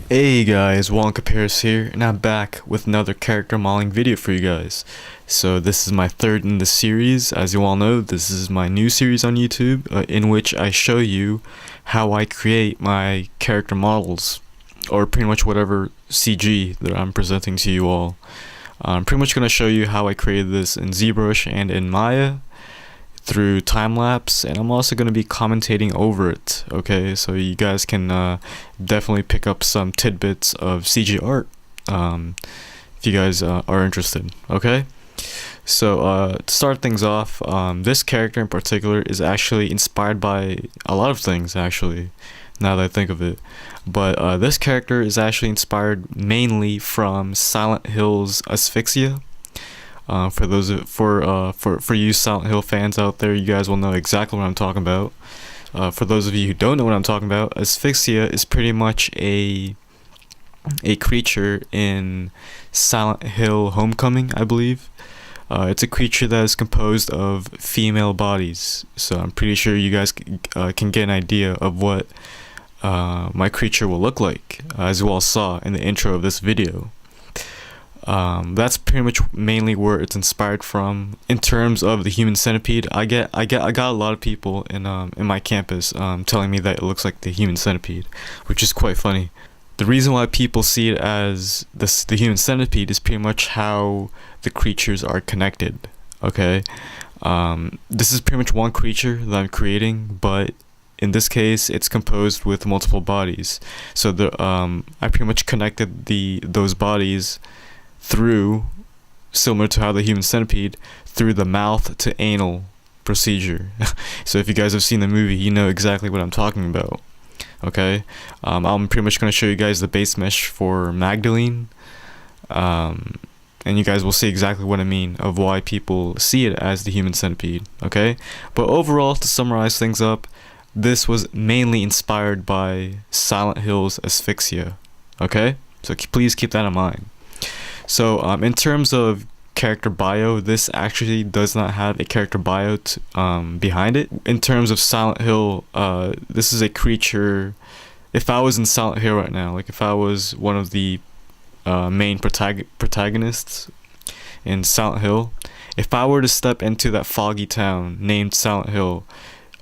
Hey guys, Juan Caparas here, and I'm back with another character modeling video for you guys. So this is my third in the series. As you all know, this is my new series on YouTube, in which I show you how I create my character models, or pretty much whatever CG that I'm presenting to you all. I'm pretty much going to show you how I created this in ZBrush and in Maya through time-lapse, and I'm also going to be commentating over it, okay, so you guys can definitely pick up some tidbits of CG art if you guys are interested, okay. So to start things off, this character in particular is actually inspired by a lot of things, actually, now that I think of it, but this character is actually inspired mainly from Silent Hill's Asphyxia. For those for you Silent Hill fans out there, you guys will know exactly what I'm talking about. For those of you who don't know what I'm talking about, Asphyxia is pretty much a creature in Silent Hill Homecoming, I believe. It's a creature that is composed of female bodies, so I'm pretty sure you guys can get an idea of what my creature will look like, as you all saw in the intro of this video. That's pretty much mainly where it's inspired from. In terms of the human centipede, I got a lot of people in my campus telling me that it looks like the human centipede, which is quite funny. The reason why people see it as the human centipede is pretty much how the creatures are connected. Okay, this is pretty much one creature that I'm creating, but in this case, it's composed with multiple bodies. So I pretty much connected those bodies through, similar to how the human centipede, through the mouth to anal procedure. So if you guys have seen the movie, you know exactly what I'm talking about. Okay, I'm pretty much going to show you guys the base mesh for Magdalene, and you guys will see exactly what I mean of why people see it as the human centipede. Okay, but overall, to summarize things up, this was mainly inspired by Silent Hill's Asphyxia. Okay, so please keep that in mind. So in terms of character bio, this actually does not have a character bio behind it. In terms of Silent Hill, this is a creature. If I was in Silent Hill right now, like if I was one of the main protagonists in Silent Hill, if I were to step into that foggy town named Silent Hill,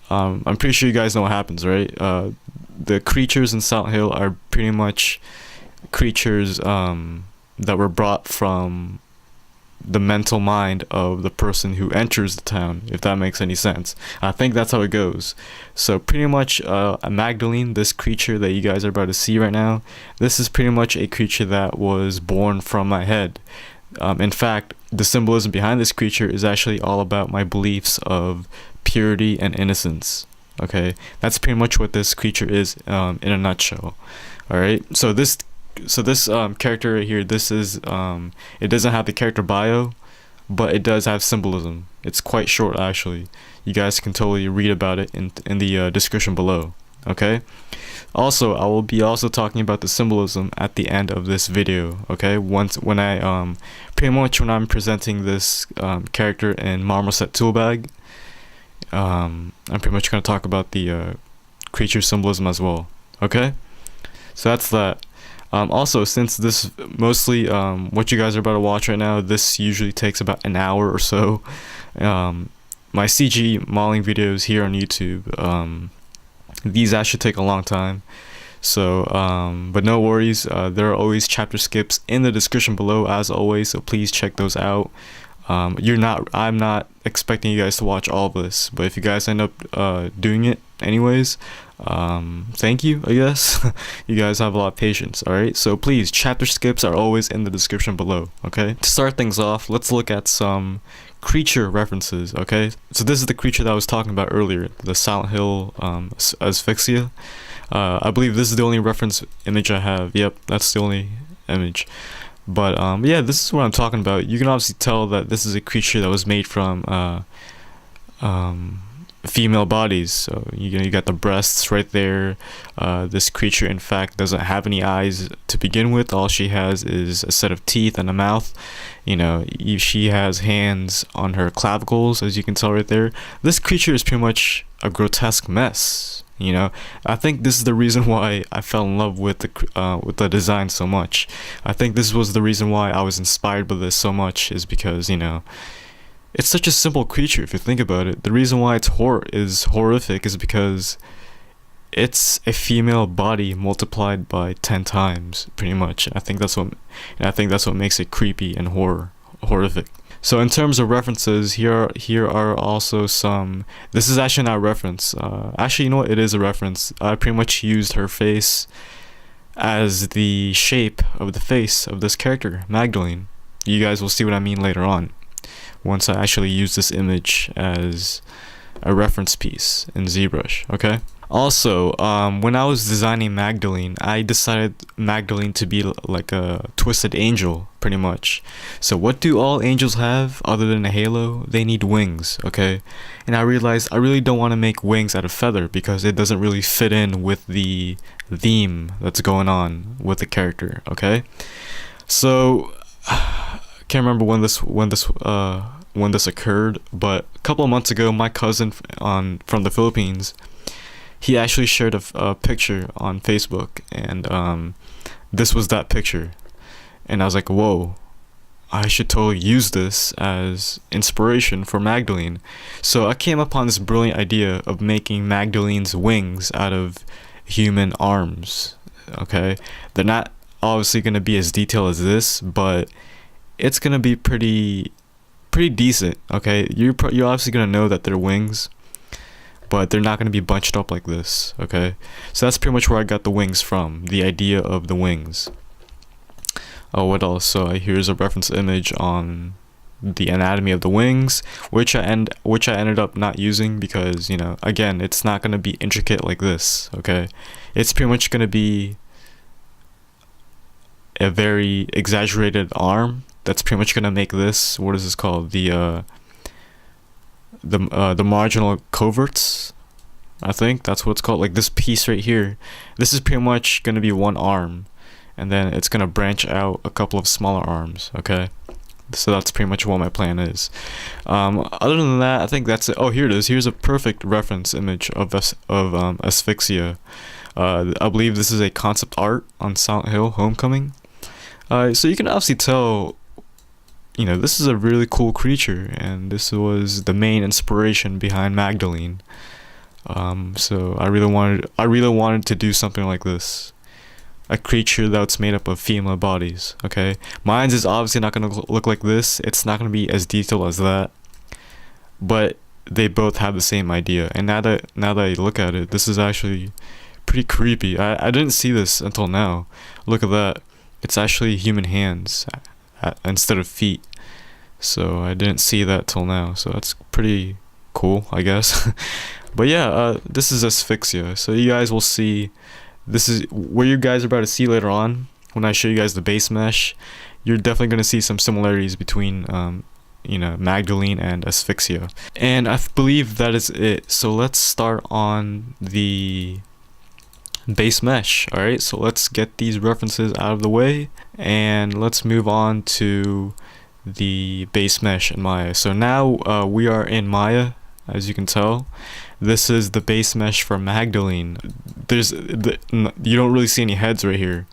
I'm pretty sure you guys know what happens, right? The creatures in Silent Hill are pretty much creatures that were brought from the mental mind of the person who enters the town, if that makes any sense. I think that's how it goes. So pretty much Magdalene, this creature that you guys are about to see right now, this is pretty much a creature that was born from my head. In fact, the symbolism behind this creature is actually all about my beliefs of purity and innocence. Okay, that's pretty much what this creature is in a nutshell. Alright, so this character right here, this is it doesn't have the character bio, but it does have symbolism. It's quite short, actually. You guys can totally read about it in the description below. Okay, also I will be also talking about the symbolism at the end of this video. Okay, when I'm presenting this character in Marmoset Toolbag, I'm pretty much going to talk about the creature symbolism as well. Okay, so that's that. Also, since this mostly what you guys are about to watch right now, this usually takes about an hour or so. My CG modeling videos here on YouTube, these actually take a long time. So, but no worries. There are always chapter skips in the description below, as always. So please check those out. I'm not expecting you guys to watch all of this, but if you guys end up doing it anyways, thank you, I guess. You guys have a lot of patience. Alright, so please, chapter skips are always in the description below. Okay, to start things off, let's look at some creature references. Okay, so this is the creature that I was talking about earlier, the Silent Hill Asphyxia. I believe this is the only reference image I have. Yep, that's the only image. But yeah, this is what I'm talking about. You can obviously tell that this is a creature that was made from female bodies. So you got the breasts right there. This creature, in fact, doesn't have any eyes to begin with. All she has is a set of teeth and a mouth. She has hands on her clavicles, as you can tell right there. This creature is pretty much a grotesque mess. You know, I think this is the reason why I fell in love with the design so much. I think this was the reason why I was inspired by this so much, is because, you know, it's such a simple creature if you think about it. The reason why it's horrific is because it's a female body multiplied by 10 times, pretty much. I think that's what makes it creepy and horrific. So in terms of references, here are also some. This is actually not a reference. Actually, you know what? It is a reference. I pretty much used her face as the shape of the face of this character, Magdalene. You guys will see what I mean later on, once I actually use this image as a reference piece in ZBrush. Okay. Also, when I was designing Magdalene, I decided Magdalene to be like a twisted angel, pretty much. So what do all angels have other than a halo? They need wings, okay? And I realized I really don't want to make wings out of feather because it doesn't really fit in with the theme that's going on with the character, okay? So I can't remember when this occurred, but a couple of months ago, my cousin from the Philippines, he actually shared a picture on Facebook, and this was that picture, and I was like, whoa, I should totally use this as inspiration for Magdalene. So I came upon this brilliant idea of making Magdalene's wings out of human arms. Okay, they're not obviously going to be as detailed as this, but it's going to be pretty decent. Okay, you're obviously going to know that they're wings, but they're not going to be bunched up like this, okay? So that's pretty much where I got the wings from, the idea of the wings. Oh, what else? So here's a reference image on the anatomy of the wings, which I ended up not using because, you know, again, it's not going to be intricate like this, okay? It's pretty much going to be a very exaggerated arm that's pretty much going to make this, what is this called? The marginal coverts, I think that's what it's called. Like this piece right here, this is pretty much going to be one arm, and then it's going to branch out a couple of smaller arms, okay? So that's pretty much what my plan is. Other than that, I think that's it. Oh, here it is. Here's a perfect reference image of asphyxia. I believe this is a concept art on Silent Hill Homecoming. So you can obviously tell, you know, this is a really cool creature, and this was the main inspiration behind Magdalene. So I really wanted to do something like this, a creature that's made up of female bodies. Okay, mine's is obviously not gonna look like this. It's not gonna be as detailed as that, but they both have the same idea. And now that I look at it, this is actually pretty creepy. I didn't see this until now. Look at that. It's actually human hands instead of feet. So I didn't see that till now. So that's pretty cool, I guess. But yeah, this is asphyxia. So you guys will see. This is where you guys are about to see later on when I show you guys the base mesh. You're definitely going to see some similarities between you know, Magdalene and asphyxia. And I believe that is it. So let's start on the base mesh. Alright, so let's get these references out of the way and let's move on to the base mesh in Maya. So now we are in Maya, as you can tell. This is the base mesh for Magdalene. You don't really see any heads right here.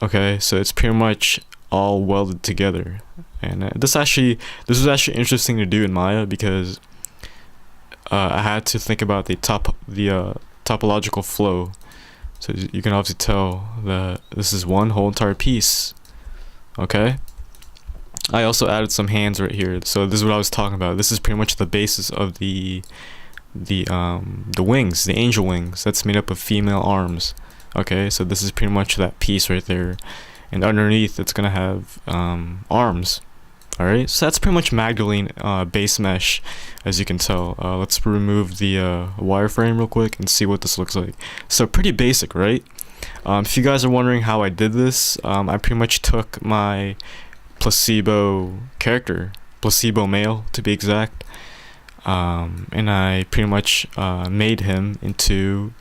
Okay, so it's pretty much all welded together. And this was actually interesting to do in Maya because I had to think about the topological flow. So you can obviously tell that this is one whole entire piece. Okay. I also added some hands right here. So this is what I was talking about. This is pretty much the basis of the wings, the angel wings. That's made up of female arms. Okay, so this is pretty much that piece right there, and underneath it's gonna have arms. All right, so that's pretty much Magdalene base mesh, as you can tell. Let's remove the wireframe real quick and see what this looks like. So pretty basic, right? If you guys are wondering how I did this, I pretty much took my placebo character, placebo male to be exact, and I pretty much made him into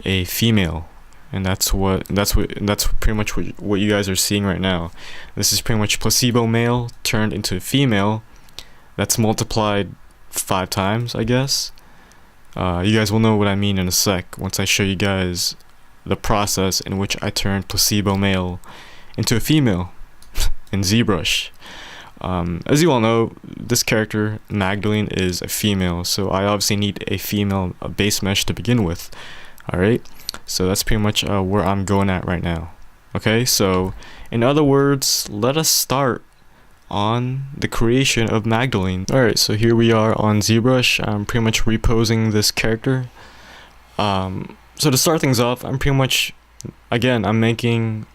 a female. And that's pretty much what you guys are seeing right now. This is pretty much placebo male turned into a female. That's multiplied 5 times, I guess. You guys will know what I mean in a sec once I show you guys the process in which I turned placebo male into a female in ZBrush. As you all know, this character, Magdalene, is a female, so I obviously need a female base mesh to begin with. Alright, so that's pretty much where I'm going at right now. Okay, so in other words, let us start on the creation of Magdalene. Alright, so here we are on ZBrush. I'm pretty much reposing this character. So to start things off, I'm pretty much, again, I'm making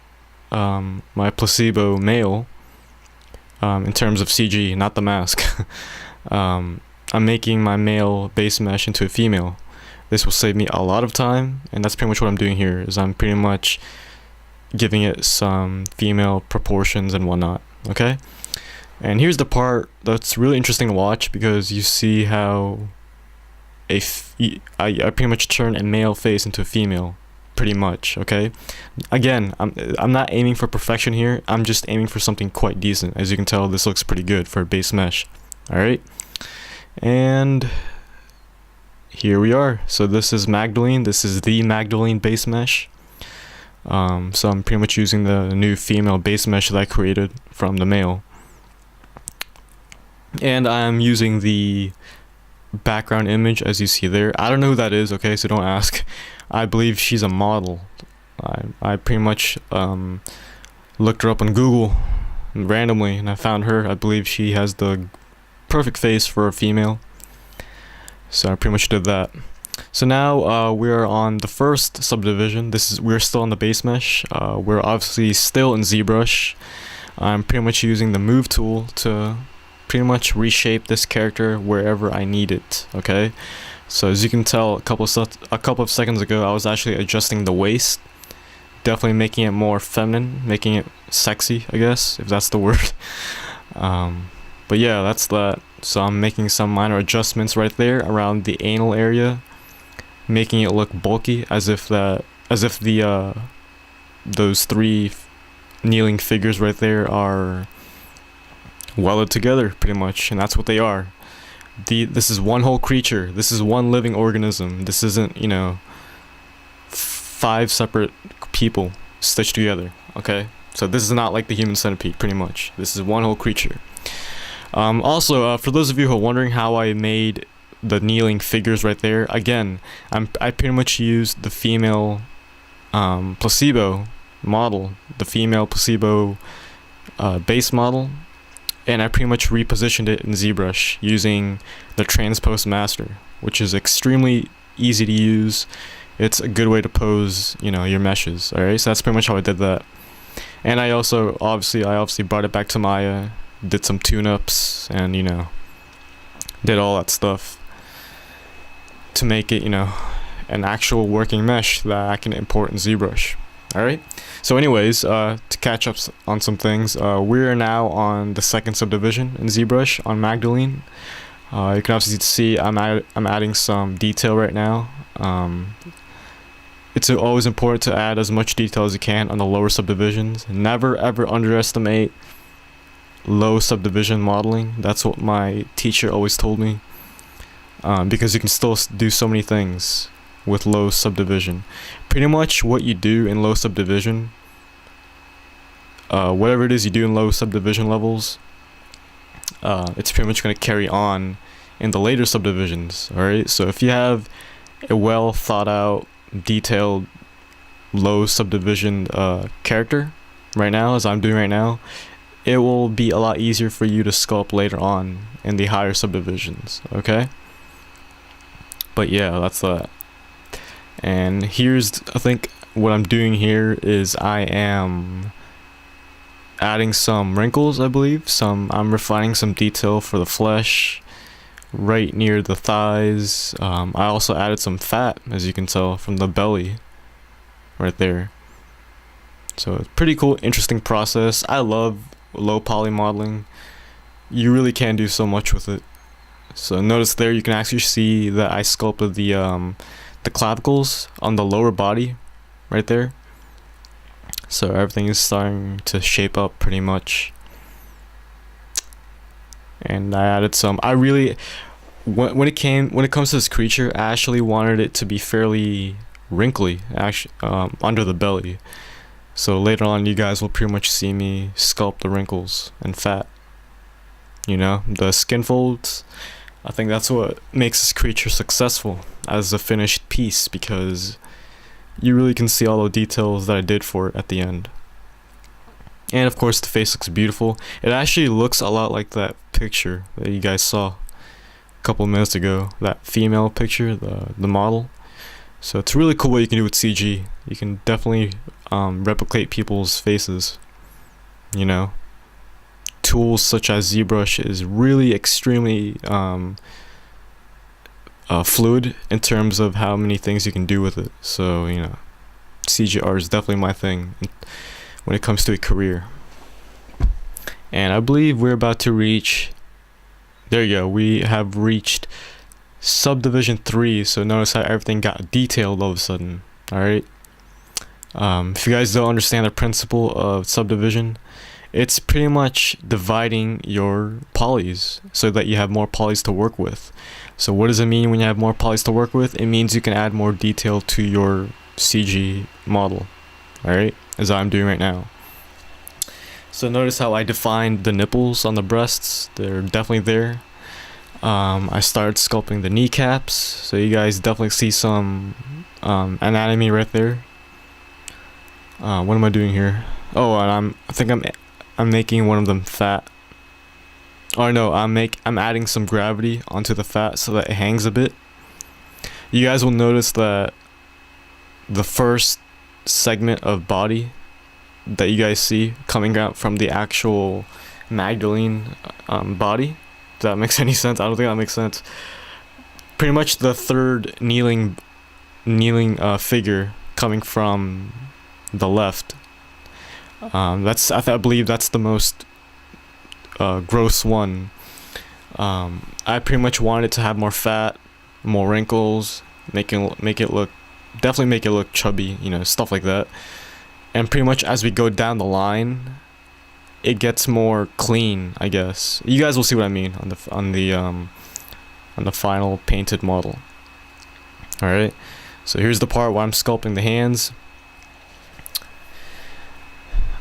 my placebo male in terms of CG, not the mask. I'm making my male base mesh into a female. This will save me a lot of time, and that's pretty much what I'm doing here, is I'm pretty much giving it some female proportions and whatnot, okay? And here's the part that's really interesting to watch, because you see how I pretty much turn a male face into a female, pretty much, okay? Again, I'm not aiming for perfection here, I'm just aiming for something quite decent. As you can tell, this looks pretty good for a base mesh, alright? And here we are. So this is Magdalene, this is the Magdalene base mesh. So I'm pretty much using the new female base mesh that I created from the male. And I'm using the background image as you see there. I don't know who that is, okay, so don't ask. I believe she's a model. I pretty much looked her up on Google randomly and I found her. I believe she has the perfect face for a female. So I pretty much did that. So now we are on the first subdivision. We're still on the base mesh. We're obviously still in ZBrush. I'm pretty much using the move tool to pretty much reshape this character wherever I need it. Okay. So as you can tell, a couple of seconds ago, I was actually adjusting the waist, definitely making it more feminine, making it sexy, I guess, if that's the word. But yeah, that's that. So I'm making some minor adjustments right there around the anal area, making it look bulky, as if the those three kneeling figures right there are welded together, pretty much, and that's what they are. This is one whole creature. This is one living organism. This isn't, you know, 5 separate people stitched together. Okay, so this is not like the human centipede, pretty much. This is one whole creature. Also, for those of you who are wondering how I made the kneeling figures right there, again, I pretty much used the female placebo model, the female placebo base model, and I pretty much repositioned it in ZBrush using the transpose master, which is extremely easy to use. It's a good way to pose, you know, your meshes. Alright, so that's pretty much how I did that. And I also obviously brought it back to Maya, did some tune-ups, and, you know, did all that stuff to make it, you know, an actual working mesh that I can import in ZBrush. Alright, so anyways, to catch up on some things, we are now on the second subdivision in ZBrush on Magdalene. You can obviously see I'm adding some detail right now. It's always important to add as much detail as you can on the lower subdivisions. Never ever underestimate low subdivision modeling. That's what my teacher always told me, because you can still do so many things with low subdivision. Pretty much what you do in low subdivision, whatever it is you do in low subdivision levels, it's pretty much going to carry on in the later subdivisions. Alright, so if you have a well thought out, detailed low subdivision character right now, as I'm doing right now, it will be a lot easier for you to sculpt later on in the higher subdivisions. Okay, but yeah, that's that. And here's, I think what I'm doing here is I am adding some wrinkles, I believe. I'm refining some detail for the flesh right near the thighs. I also added some fat, as you can tell, from the belly right there. So it's pretty cool, interesting process. I love low poly modeling. You really can do so much with it. So notice there, you can actually see that I sculpted the clavicles on the lower body right there. So everything is starting to shape up pretty much. And I added some, when it comes to this creature, I actually wanted it to be fairly wrinkly, actually, under the belly. So later on, you guys will pretty much see me sculpt the wrinkles and fat. You know, the skin folds. I think that's what makes this creature successful as a finished piece, because you really can see all the details that I did for it at the end. And of course, the face looks beautiful. It actually looks a lot like that picture that you guys saw a couple minutes ago, that female picture, the model. So it's really cool what you can do with CG. You can definitely replicate people's faces, you know. Tools such as ZBrush is really extremely fluid in terms of how many things you can do with it. So, you know, CG art is definitely my thing when it comes to a career. And I believe we're about to reach, there you go, we have reached Subdivision 3. So notice how everything got detailed all of a sudden. Alright, if you guys don't understand the principle of subdivision, it's pretty much dividing your polys so that you have more polys to work with. So what does it mean when you have more polys to work with? It means you can add more detail to your CG model. Alright, as I'm doing right now. So notice how I defined the nipples on the breasts. They're definitely there. I started sculpting the kneecaps, so you guys definitely see some anatomy right there. What am I doing here? Oh, and I think I'm making one of them fat. Oh no, I'm adding some gravity onto the fat so that it hangs a bit. You guys will notice that the first segment of body that you guys see coming out from the actual Magdalene body. Does that make any sense? I don't think that makes sense. Pretty much the third kneeling figure coming from the left. I believe that's the most gross one. I pretty much wanted to have more fat, more wrinkles, make it look chubby, you know, stuff like that. And pretty much as we go down the line, it gets more clean, I guess. You guys will see what I mean on the final painted model. All right. So here's the part where I'm sculpting the hands.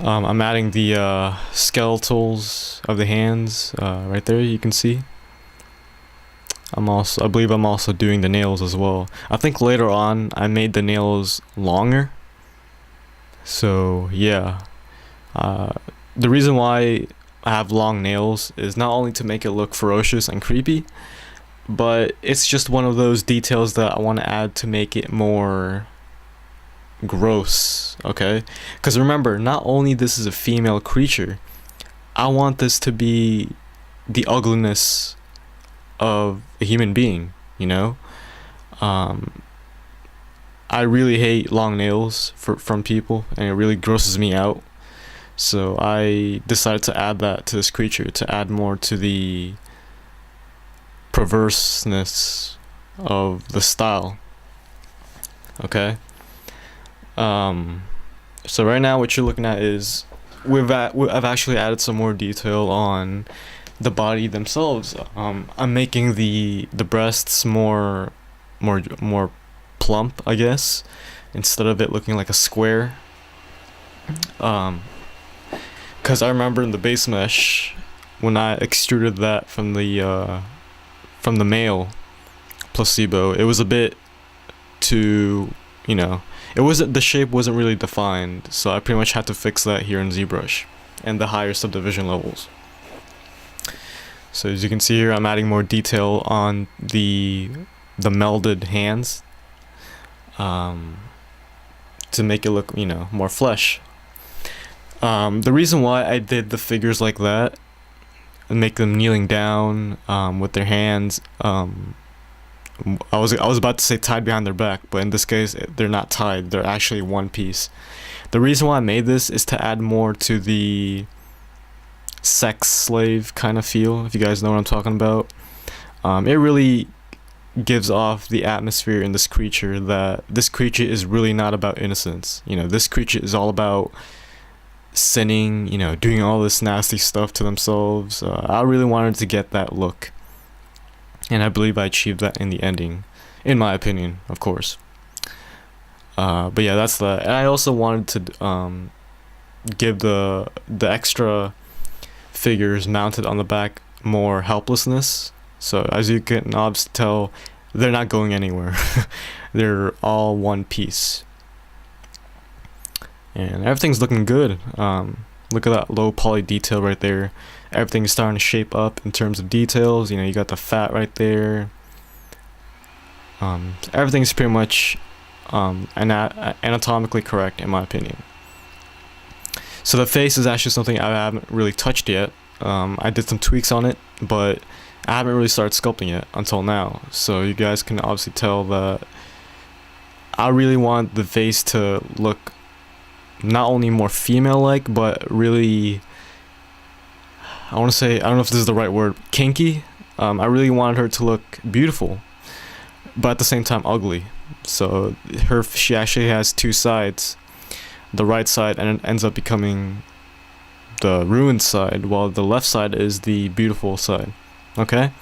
I'm adding the skeletals of the hands right there. You can see. I believe I'm also doing the nails as well. I think later on I made the nails longer. So yeah, the reason why I have long nails is not only to make it look ferocious and creepy, but it's just one of those details that I want to add to make it more gross. Okay, because remember, not only this is a female creature, I want this to be the ugliness of a human being, you know. I really hate long nails from people, and it really grosses me out. So I decided to add that to this creature to add more to the perverseness of the style. Okay. So right now what you're looking at is I've actually added some more detail on the body themselves. I'm making the breasts more plump, I guess, instead of it looking like a square. Because I remember in the base mesh when I extruded that from the male placebo, it was a bit too, you know, the shape wasn't really defined, so I pretty much had to fix that here in ZBrush and the higher subdivision levels. So as you can see here, I'm adding more detail on the melded hands to make it look, you know, more flesh. The reason why I did the figures like that and make them kneeling down with their hands, I was about to say tied behind their back, but in this case they're not tied, they're actually one piece. The reason why I made this is to add more to the sex slave kind of feel, if you guys know what I'm talking about. It really gives off the atmosphere in this creature that this creature is really not about innocence. You know, this creature is all about sinning, you know, doing all this nasty stuff to themselves. I really wanted to get that look. and I believe I achieved that in the ending, in my opinion, of course. But yeah, that's that. And I also wanted to give the extra figures mounted on the back more helplessness. So as you can obviously tell, they're not going anywhere. They're all one piece, and everything's looking good. Look at that low poly detail right there. Everything's starting to shape up in terms of details. You know, you got the fat right there. Everything's pretty much anatomically correct, in my opinion. So the face is actually something I haven't really touched yet. I did some tweaks on it, but I haven't really started sculpting yet until now. So you guys can obviously tell that I really want the face to look not only more female-like, but really, I want to say, I don't know if this is the right word, kinky. I really wanted her to look beautiful, but at the same time ugly. So she actually has two sides. The right side and it ends up becoming the ruined side, while the left side is the beautiful side. Okay.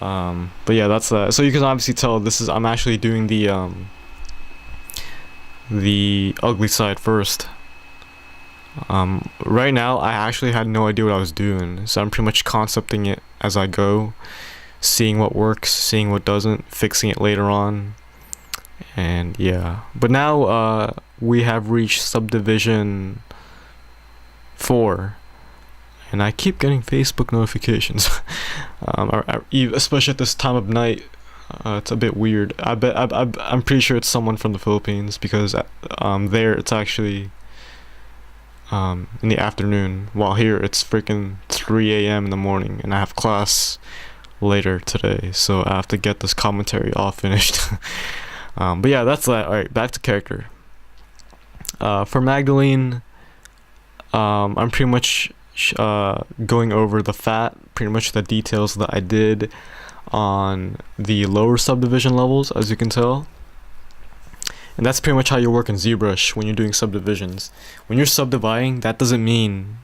But yeah, that's that. So you can obviously tell I'm actually doing the ugly side first. Right now I actually had no idea what I was doing, so I'm pretty much concepting it as I go, seeing what works, seeing what doesn't, fixing it later on. And yeah, but now we have reached subdivision 4, and I keep getting Facebook notifications. Especially at this time of night. It's a bit weird. I'm pretty sure it's someone from the Philippines, because there it's actually in the afternoon, while here it's freaking 3 a.m. in the morning, and I have class later today, so I have to get this commentary all finished. But yeah, that's that. Alright, back to character. For Magdalene, I'm pretty much going over the fat, pretty much the details that I did on the lower subdivision levels, as you can tell. And that's pretty much how you work in ZBrush when you're doing subdivisions. When you're subdividing, that doesn't mean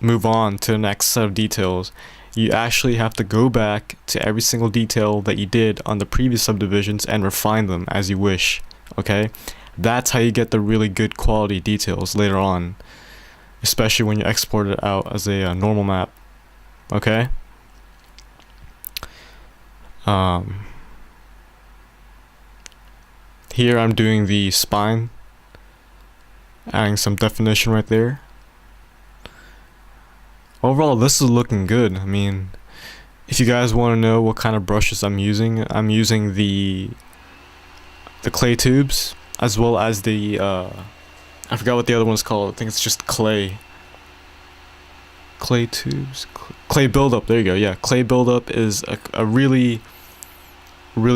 move on to the next set of details. You actually have to go back to every single detail that you did on the previous subdivisions and refine them as you wish. Okay? That's how you get the really good quality details later on, especially when you export it out as a normal map. Okay? Here I'm doing the spine, adding some definition right there. Overall, this is looking good. I mean, if you guys want to know what kind of brushes I'm using the clay tubes, as well as the I forgot what the other one's called. I think it's just clay tubes, clay buildup. There you go. Yeah, clay buildup is a really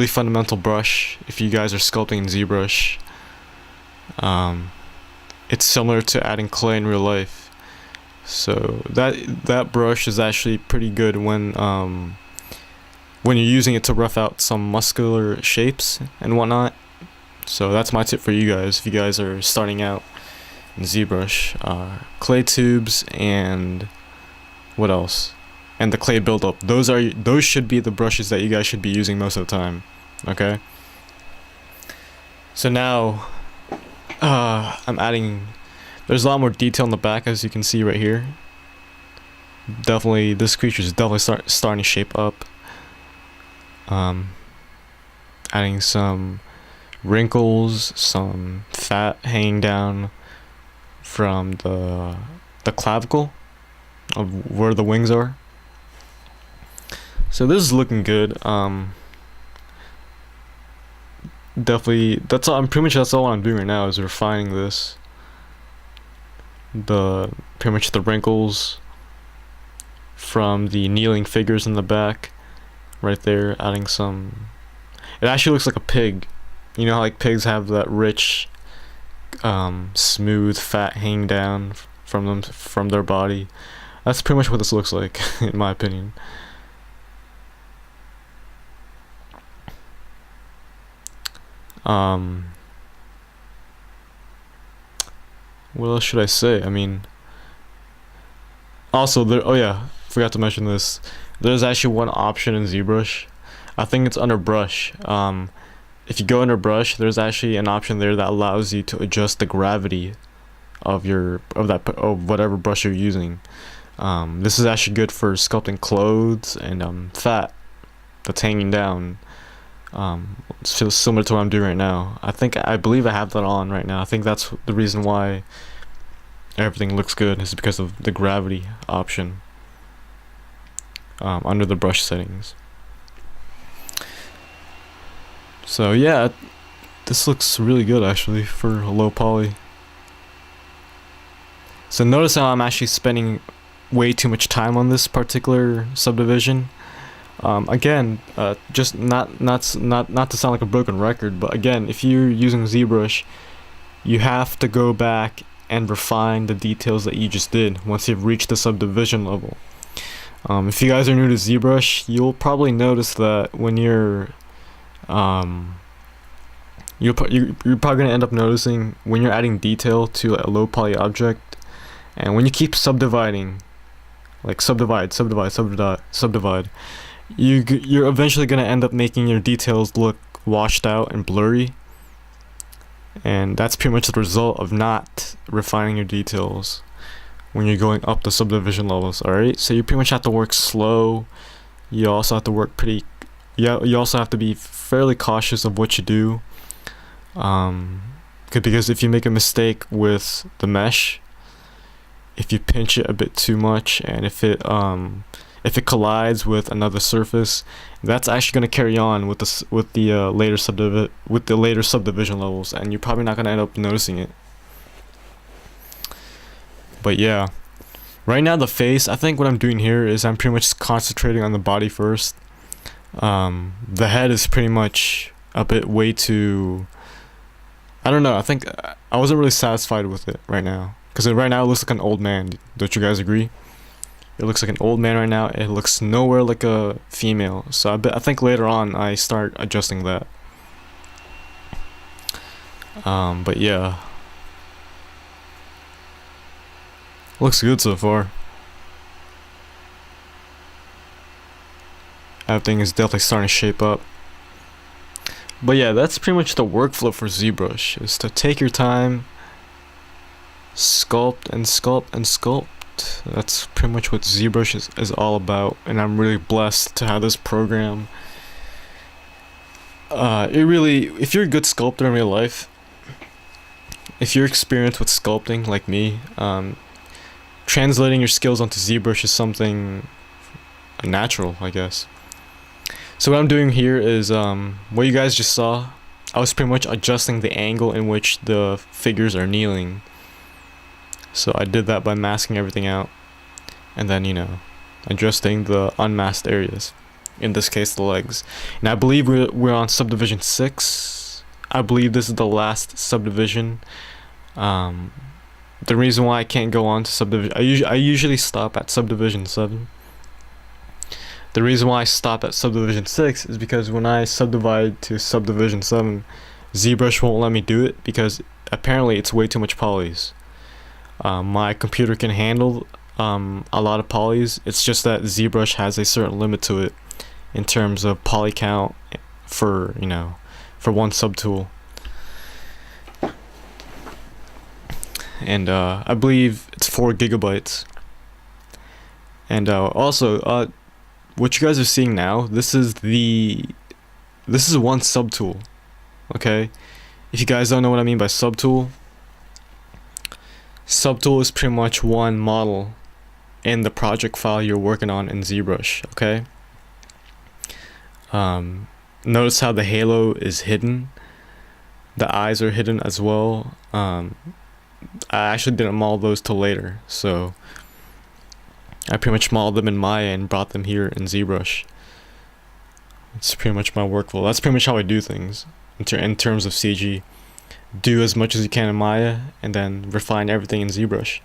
fundamental brush if you guys are sculpting in ZBrush. It's similar to adding clay in real life. So that brush is actually pretty good when you're using it to rough out some muscular shapes and whatnot. So that's my tip for you guys if you guys are starting out in ZBrush. Clay tubes and what else? And the clay buildup. Those should be the brushes that you guys should be using most of the time. Okay. So now I'm adding. There's a lot more detail in the back, as you can see right here. Definitely, this creature is definitely starting to shape up. Adding some wrinkles, some fat hanging down from the clavicle of where the wings are. So this is looking good. Definitely, that's all. That's all I'm doing right now is refining this. Pretty much the wrinkles from the kneeling figures in the back, right there. Adding some. It actually looks like a pig. You know how like pigs have that rich, smooth fat hanging down from their body. That's pretty much what this looks like, in my opinion. What else should I say? I mean, also oh yeah, forgot to mention this. there's actually one option in ZBrush. I think it's under brush. If you go under brush, there's actually an option there that allows you to adjust the gravity of whatever brush you're using. This is actually good for sculpting clothes and fat that's hanging down. It's feels similar to what I'm doing right now. I believe I have that on right now. I think that's the reason why everything looks good, is because of the gravity option under the brush settings. So yeah, this looks really good actually for a low poly. So notice how I'm actually spending way too much time on this particular subdivision. Again, just not to sound like a broken record, but again, if you're using ZBrush, you have to go back and refine the details that you just did once you've reached the subdivision level. If you guys are new to ZBrush, you'll probably notice that when you're probably gonna end up noticing when you're adding detail to a low poly object, and when you keep subdividing, like subdivide, you're eventually gonna end up making your details look washed out and blurry, and that's pretty much the result of not refining your details when you're going up the subdivision levels. Alright, so you pretty much have to work slow. You also have to work you also have to be fairly cautious of what you do, because if you make a mistake with the mesh, if you pinch it a bit too much, and if it collides with another surface, that's actually going to carry on with the later subdivision levels, and you're probably not going to end up noticing it. But yeah, right now the face, I think what I'm doing here is I'm pretty much concentrating on the body first. The head is pretty much a bit way too, I don't know, I think I wasn't really satisfied with it right now, because right now it looks like an old man. Don't you guys agree? It looks like an old man right now. It looks nowhere like a female. So I think later on I start adjusting that. But yeah, looks good so far. Everything is definitely starting to shape up. But yeah, that's pretty much the workflow for ZBrush, is to take your time, sculpt and sculpt and sculpt. That's pretty much what ZBrush is all about, and I'm really blessed to have this program. If you're a good sculptor in real life, if you're experienced with sculpting like me, translating your skills onto ZBrush is something natural, I guess. So what I'm doing here is, what you guys just saw, I was pretty much adjusting the angle in which the figures are kneeling. So I did that by masking everything out, and then, you know, adjusting the unmasked areas, in this case the legs. And I believe we're on subdivision 6. I believe this is the last subdivision. The reason why I can't go on to subdivision, I usually stop at subdivision 7. The reason why I stop at subdivision 6 is because when I subdivide to subdivision 7, ZBrush won't let me do it because apparently it's way too much polys. My computer can handle a lot of polys. It's just that ZBrush has a certain limit to it in terms of poly count for, you know, for one subtool. And I believe it's 4 gigabytes. And also, what you guys are seeing now, this is one subtool. Okay, if you guys don't know what I mean by subtool is pretty much one model in the project file you're working on in ZBrush. Okay, notice how the halo is hidden, the eyes are hidden as well. I actually didn't model those till later, so I pretty much modeled them in Maya and brought them here in ZBrush. It's pretty much my workflow. That's pretty much how I do things in terms of CG. Do as much as you can in Maya and then refine everything in ZBrush.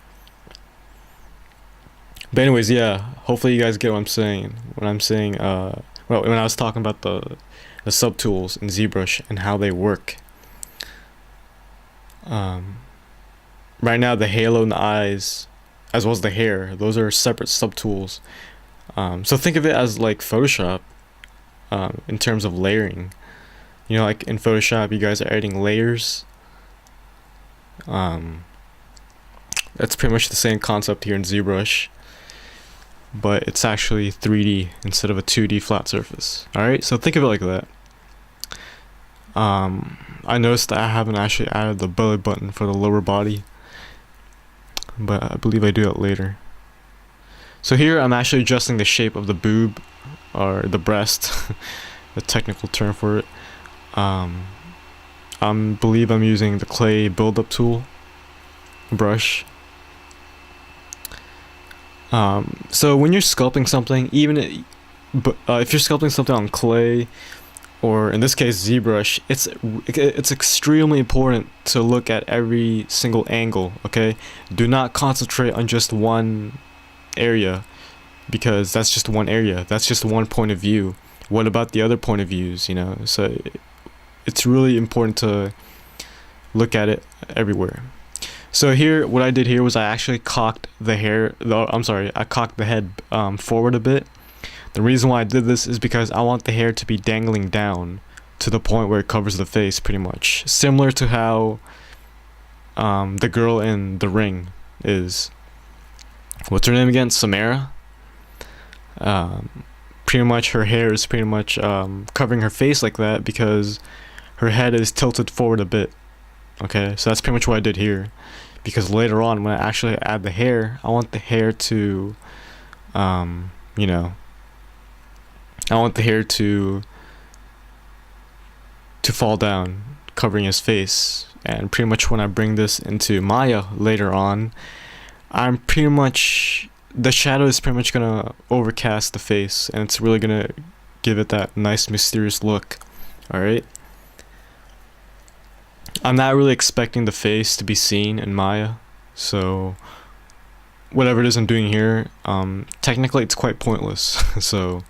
But anyways, yeah, hopefully you guys get what I'm saying when I'm saying well, when I was talking about the subtools in ZBrush and how they work. Right now the halo and the eyes, as well as the hair, those are separate subtools. So think of it as like Photoshop, in terms of layering. You know, like in Photoshop, you guys are adding layers. That's pretty much the same concept here in ZBrush, but it's actually 3D instead of a 2D flat surface. Alright, so think of it like that. I noticed that I haven't actually added the belly button for the lower body, but I believe I do that later. So here I'm actually adjusting the shape of the boob, or the breast, the technical term for it. I believe I'm using the clay build-up tool brush. So when you're sculpting something, even if you're sculpting something on clay, or in this case ZBrush, it's extremely important to look at every single angle. Okay, do not concentrate on just one area, because that's just one area, that's just one point of view. What about the other point of views, you know? So it's really important to look at it everywhere. So here, what I did here was I actually cocked the I cocked the head forward a bit. The reason why I did this is because I want the hair to be dangling down to the point where it covers the face, pretty much similar to how the girl in The Ring is. What's her name again? Samara. Pretty much her hair is pretty much covering her face like that because her head is tilted forward a bit. Okay, so that's pretty much what I did here, because later on when I actually add the hair, I want the hair to you know, I want the hair to fall down, covering his face. And pretty much when I bring this into Maya later on, I'm pretty much, the shadow is pretty much gonna overcast the face, and it's really gonna give it that nice mysterious look. Alright, I'm not really expecting the face to be seen in Maya, so whatever it is I'm doing here, technically it's quite pointless. So,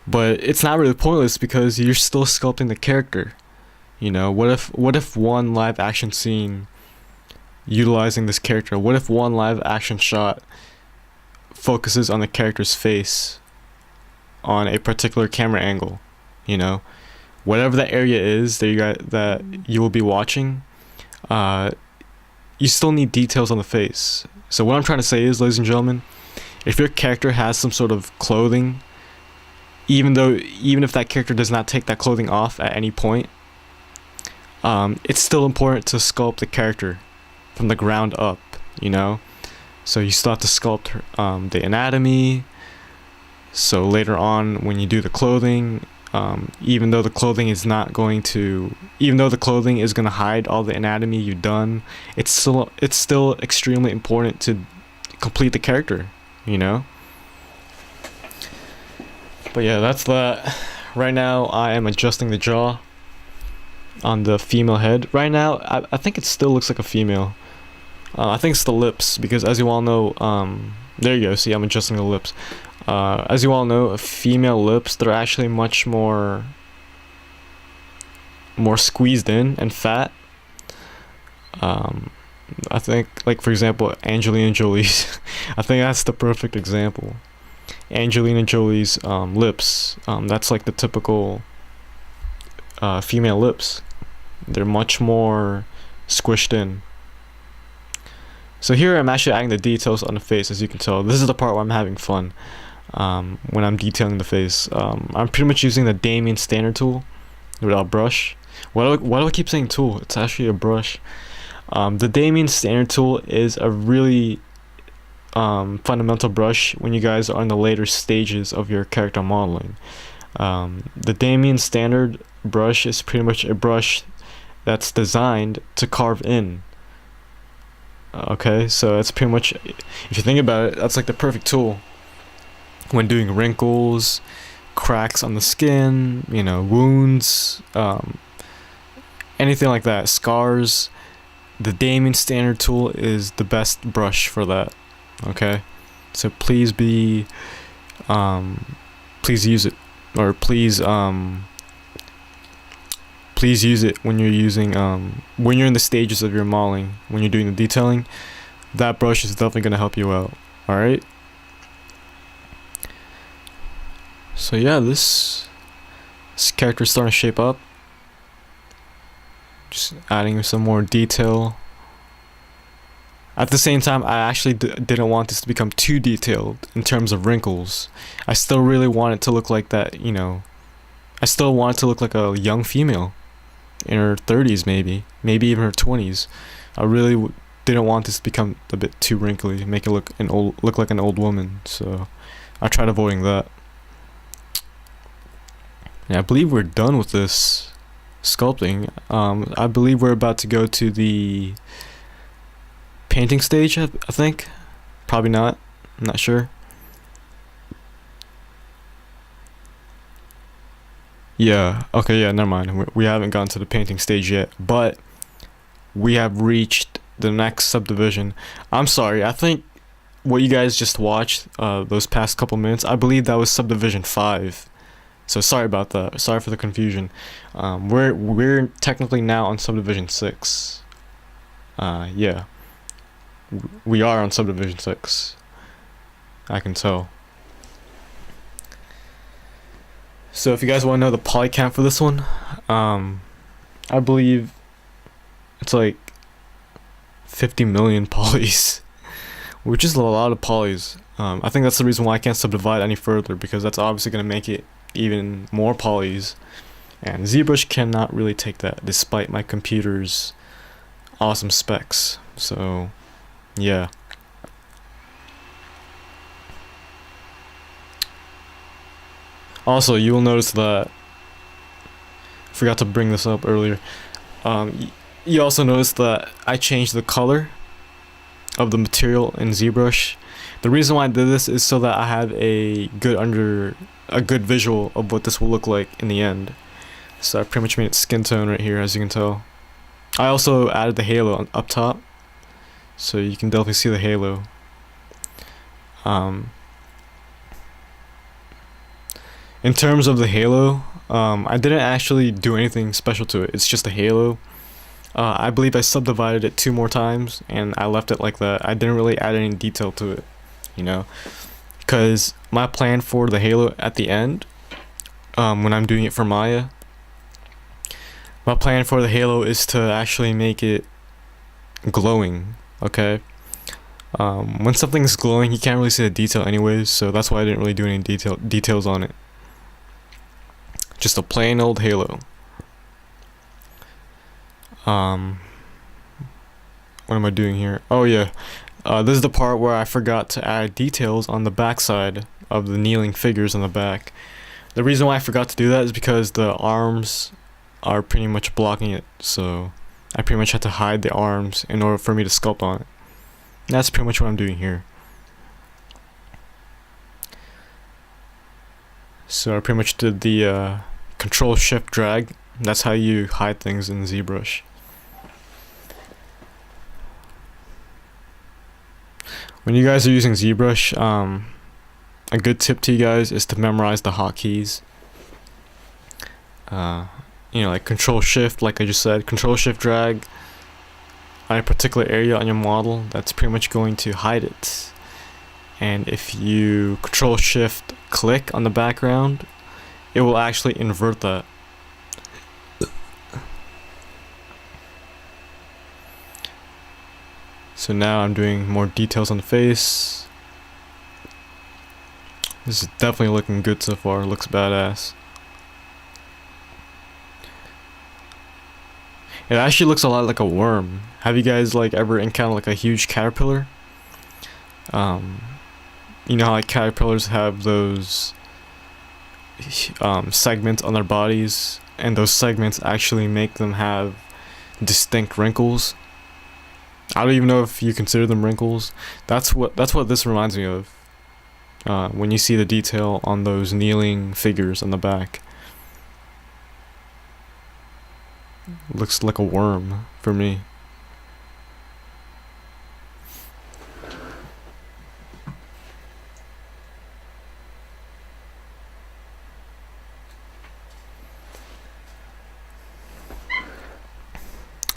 but it's not really pointless because you're still sculpting the character. You know, what if one live action scene utilizing this character, what if one live action shot focuses on the character's face on a particular camera angle? You know, whatever that area is that you will be watching, you still need details on the face. So what I'm trying to say is, ladies and gentlemen, if your character has some sort of clothing, even if that character does not take that clothing off at any point, it's still important to sculpt the character from the ground up, you know? So you still have to sculpt the anatomy. So later on, when you do the clothing, even though the clothing is going to hide all the anatomy you've done, it's still extremely important to complete the character, you know? But yeah, that's that. Right now, I am adjusting the jaw on the female head. Right now, I think it still looks like a female. I think it's the lips, because as you all know, there you go, see, I'm adjusting the lips. As you all know, female lips, they're actually much more squeezed in and fat. I think, like, for example, Angelina Jolie's, I think that's the perfect example. Angelina Jolie's lips, that's like the typical female lips. They're much more squished in. So here I'm actually adding the details on the face, as you can tell. This is the part where I'm having fun when I'm detailing the face. I'm pretty much using the Damien standard tool without brush. Why do I keep saying tool? It's actually a brush. The Damien standard tool is a really fundamental brush when you guys are in the later stages of your character modeling. The Damien standard brush is pretty much a brush that's designed to carve in. Okay, so it's pretty much, if you think about it, that's like the perfect tool when doing wrinkles, cracks on the skin, you know, wounds, anything like that, scars. The Damien standard tool is the best brush for that. Okay, so please use it, or please use it when you're using when you're in the stages of your modeling, when you're doing the detailing. That brush is definitely going to help you out. All right, So yeah, this character's starting to shape up. Just adding some more detail. At the same time, I actually didn't want this to become too detailed in terms of wrinkles. I still really want it to look like that, you know. I still want it to look like a young female in her 30s, maybe even her 20s. I really didn't want this to become a bit too wrinkly, make it look like an old woman. So I tried avoiding that. Yeah, I believe we're done with this sculpting. I believe we're about to go to the painting stage, I think. Probably not. I'm not sure. Yeah, okay, yeah, never mind. We haven't gone to the painting stage yet, but we have reached the next subdivision. I'm sorry, I think what you guys just watched, those past couple minutes, I believe that was subdivision 5. So sorry about that. Sorry for the confusion. We're technically now on subdivision 6. Yeah. We are on subdivision 6. I can tell. So if you guys want to know the poly count for this one, I believe it's like 50 million polys, which is a lot of polys. I think that's the reason why I can't subdivide any further, because that's obviously going to make it even more polys, and ZBrush cannot really take that despite my computer's awesome specs. So yeah. Also, you will notice that I forgot to bring this up earlier. You also notice that I changed the color of the material in ZBrush. The reason why I did this is so that I have a good visual of what this will look like in the end. So I pretty much made it skin tone right here, as you can tell. I also added the halo up top, so you can definitely see the halo. In terms of the halo, I didn't actually do anything special to it. It's just a halo. I believe I subdivided it 2 more times, and I left it like that. I didn't really add any detail to it, you know, because my plan for the halo at the end, when I'm doing it for Maya, my plan for the halo is to actually make it glowing. Okay. When something's glowing, you can't really see the detail anyways, so that's why I didn't really do any details on it. Just a plain old halo. What am I doing here? Oh yeah, this is the part where I forgot to add details on the backside of the kneeling figures on the back. The reason why I forgot to do that is because the arms are pretty much blocking it, so I pretty much had to hide the arms in order for me to sculpt on it. And that's pretty much what I'm doing here. So I pretty much did the Control Shift drag. That's how you hide things in ZBrush. When you guys are using ZBrush, a good tip to you guys is to memorize the hotkeys. You know, like Control Shift, like I just said, Control Shift drag on a particular area on your model. That's pretty much going to hide it. And if you Control Shift click on the background, it will actually invert that. So now I'm doing more details on the face. This is definitely looking good so far. It looks badass. It actually looks a lot like a worm. Have you guys like ever encountered like a huge caterpillar? You know how like caterpillars have those segments on their bodies, and those segments actually make them have distinct wrinkles. I don't even know if you consider them wrinkles. That's what this reminds me of. When you see the detail on those kneeling figures on the back. Looks like a worm for me.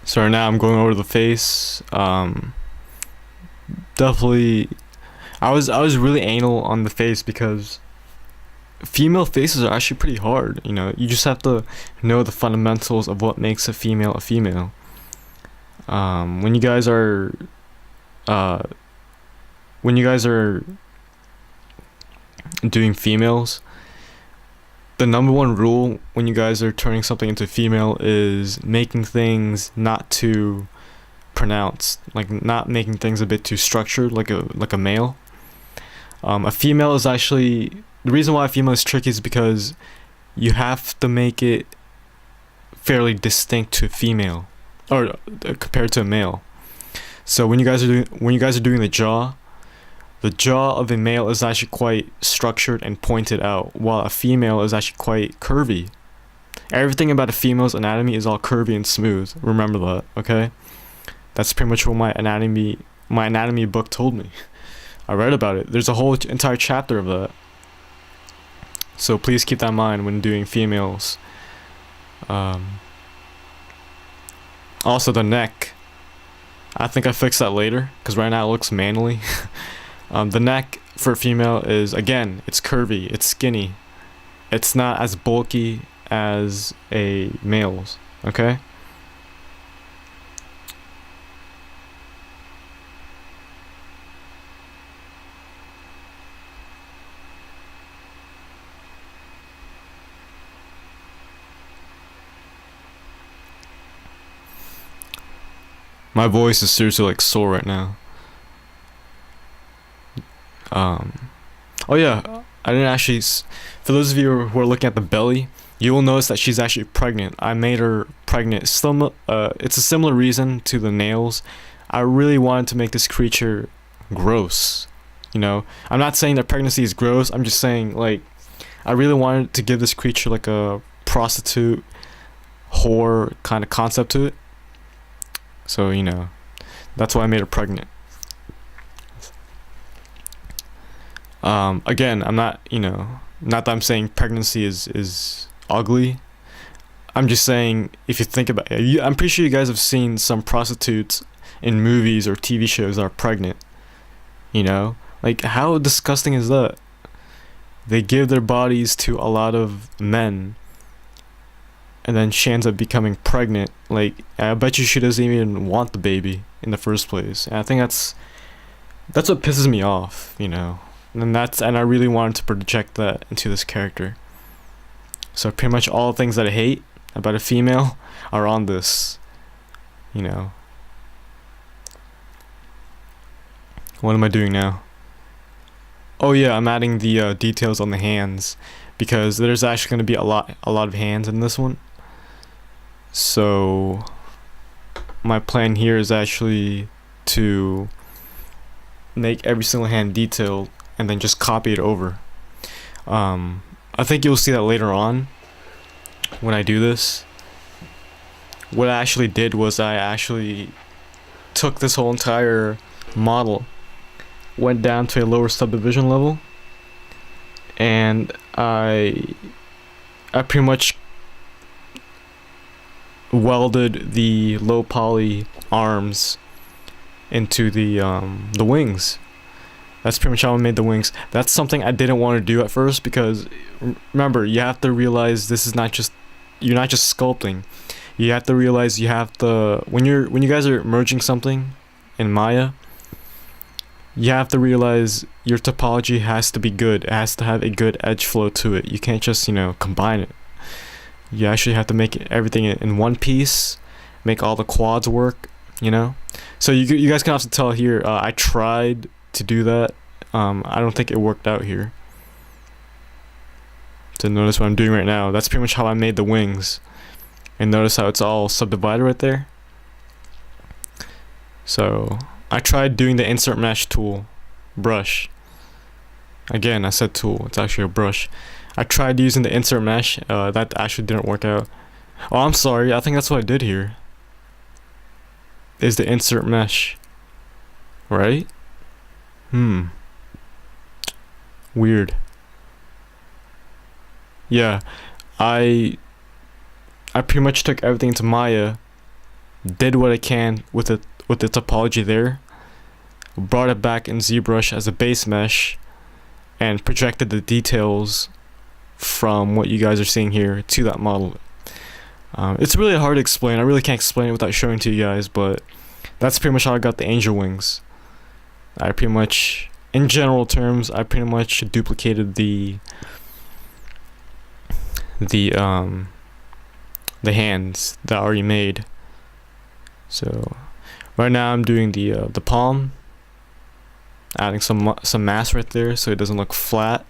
So right now I'm going over the face. Definitely, I was really anal on the face because female faces are actually pretty hard. You know, you just have to know the fundamentals of what makes a female a female. When you guys are doing females, the number one rule when you guys are turning something into female is making things not too pronounced, like not making things a bit too structured, like a male. A female is actually, the reason why a female is tricky is because you have to make it fairly distinct to a female, or compared to a male. So when you guys are doing the jaw of a male is actually quite structured and pointed out, while a female is actually quite curvy. Everything about a female's anatomy is all curvy and smooth. Remember that, okay? That's pretty much what my anatomy book told me. I read about it. There's a whole entire chapter of that. So please keep that in mind when doing females. Also the neck. I think I fixed that later, because right now it looks manly. The neck for a female is, again, it's curvy, it's skinny. It's not as bulky as a male's, okay? My voice is seriously like sore right now. Oh yeah, I didn't actually. For those of you who are looking at the belly, you will notice that she's actually pregnant. I made her pregnant. It's a similar reason to the nails. I really wanted to make this creature gross. You know, I'm not saying that pregnancy is gross. I'm just saying, like, I really wanted to give this creature like a prostitute, whore kind of concept to it. So, you know, that's why I made her pregnant. Again, I'm not, you know, not that I'm saying pregnancy is ugly. I'm just saying, if you think about it, I'm pretty sure you guys have seen some prostitutes in movies or TV shows that are pregnant. You know? Like, how disgusting is that? They give their bodies to a lot of men, and then she ends up becoming pregnant. Like, I bet you she doesn't even want the baby in the first place. And I think that's what pisses me off, you know. And I really wanted to project that into this character. So pretty much all the things that I hate about a female are on this, you know. What am I doing now? Oh yeah, I'm adding the details on the hands, because there's actually going to be a lot of hands in this one. So my plan here is actually to make every single hand detailed and then just copy it over. I think you'll see that later on when I do this. What I actually did was I actually took this whole entire model, went down to a lower subdivision level, and I pretty much welded the low poly arms into the wings. That's pretty much how I made the wings. That's something I didn't want to do at first, because remember, you have to realize this is not just, you're not just sculpting. You have to realize you have to, when you guys are merging something in Maya, you have to realize your topology has to be good. It has to have a good edge flow to it. You can't just, you know, combine it. You actually have to make everything in one piece, make all the quads work, you know. So you guys can also tell here, I tried to do that. I don't think it worked out here. So notice what I'm doing right now. That's pretty much how I made the wings. And notice how it's all subdivided right there. So I tried doing the insert mesh tool brush. Again, I said tool, it's actually a brush. I tried using the insert mesh, that actually didn't work out. Oh, I'm sorry, I think that's what I did here. Is the insert mesh, right? Weird. Yeah, I pretty much took everything to Maya, did what I can with the topology there, brought it back in ZBrush as a base mesh, and projected the details from what you guys are seeing here to that model. It's really hard to explain. I really can't explain it without showing to you guys, but that's pretty much how I got the angel wings. I pretty much, in general terms, I pretty much duplicated the hands that I already made. So right now I'm doing the palm, adding some mass right there so it doesn't look flat,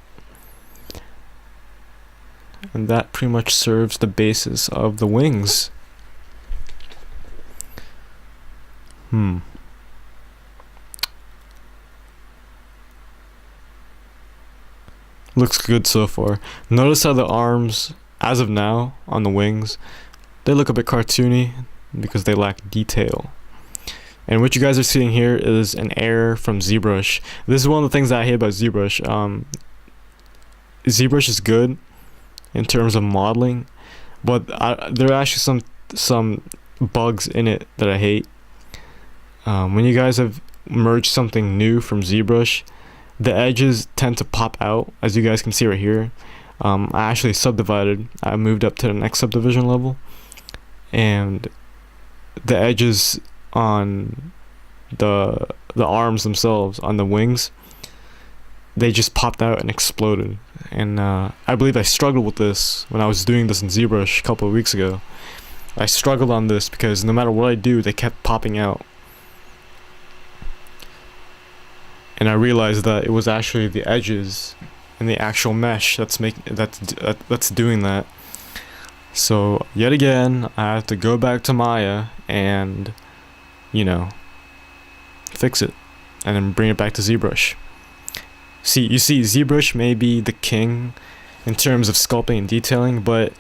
and that pretty much serves the basis of the wings. Looks good so far. Notice how the arms, as of now, on the wings, they look a bit cartoony because they lack detail. And what you guys are seeing here is an error from ZBrush. This is one of the things that I hate about ZBrush. ZBrush is good in terms of modeling, but there are actually some bugs in it that I hate. When you guys have merged something new from ZBrush, the edges tend to pop out, as you guys can see right here. I actually subdivided. I moved up to the next subdivision level, and the edges on the arms themselves, on the wings, they just popped out and exploded. And I believe I struggled with this when I was doing this in ZBrush a couple of weeks ago. I struggled on this because no matter what I do, they kept popping out. And I realized that it was actually the edges and the actual mesh that's doing that. So yet again, I have to go back to Maya and, you know, fix it, and then bring it back to ZBrush. You see, ZBrush may be the king in terms of sculpting and detailing, but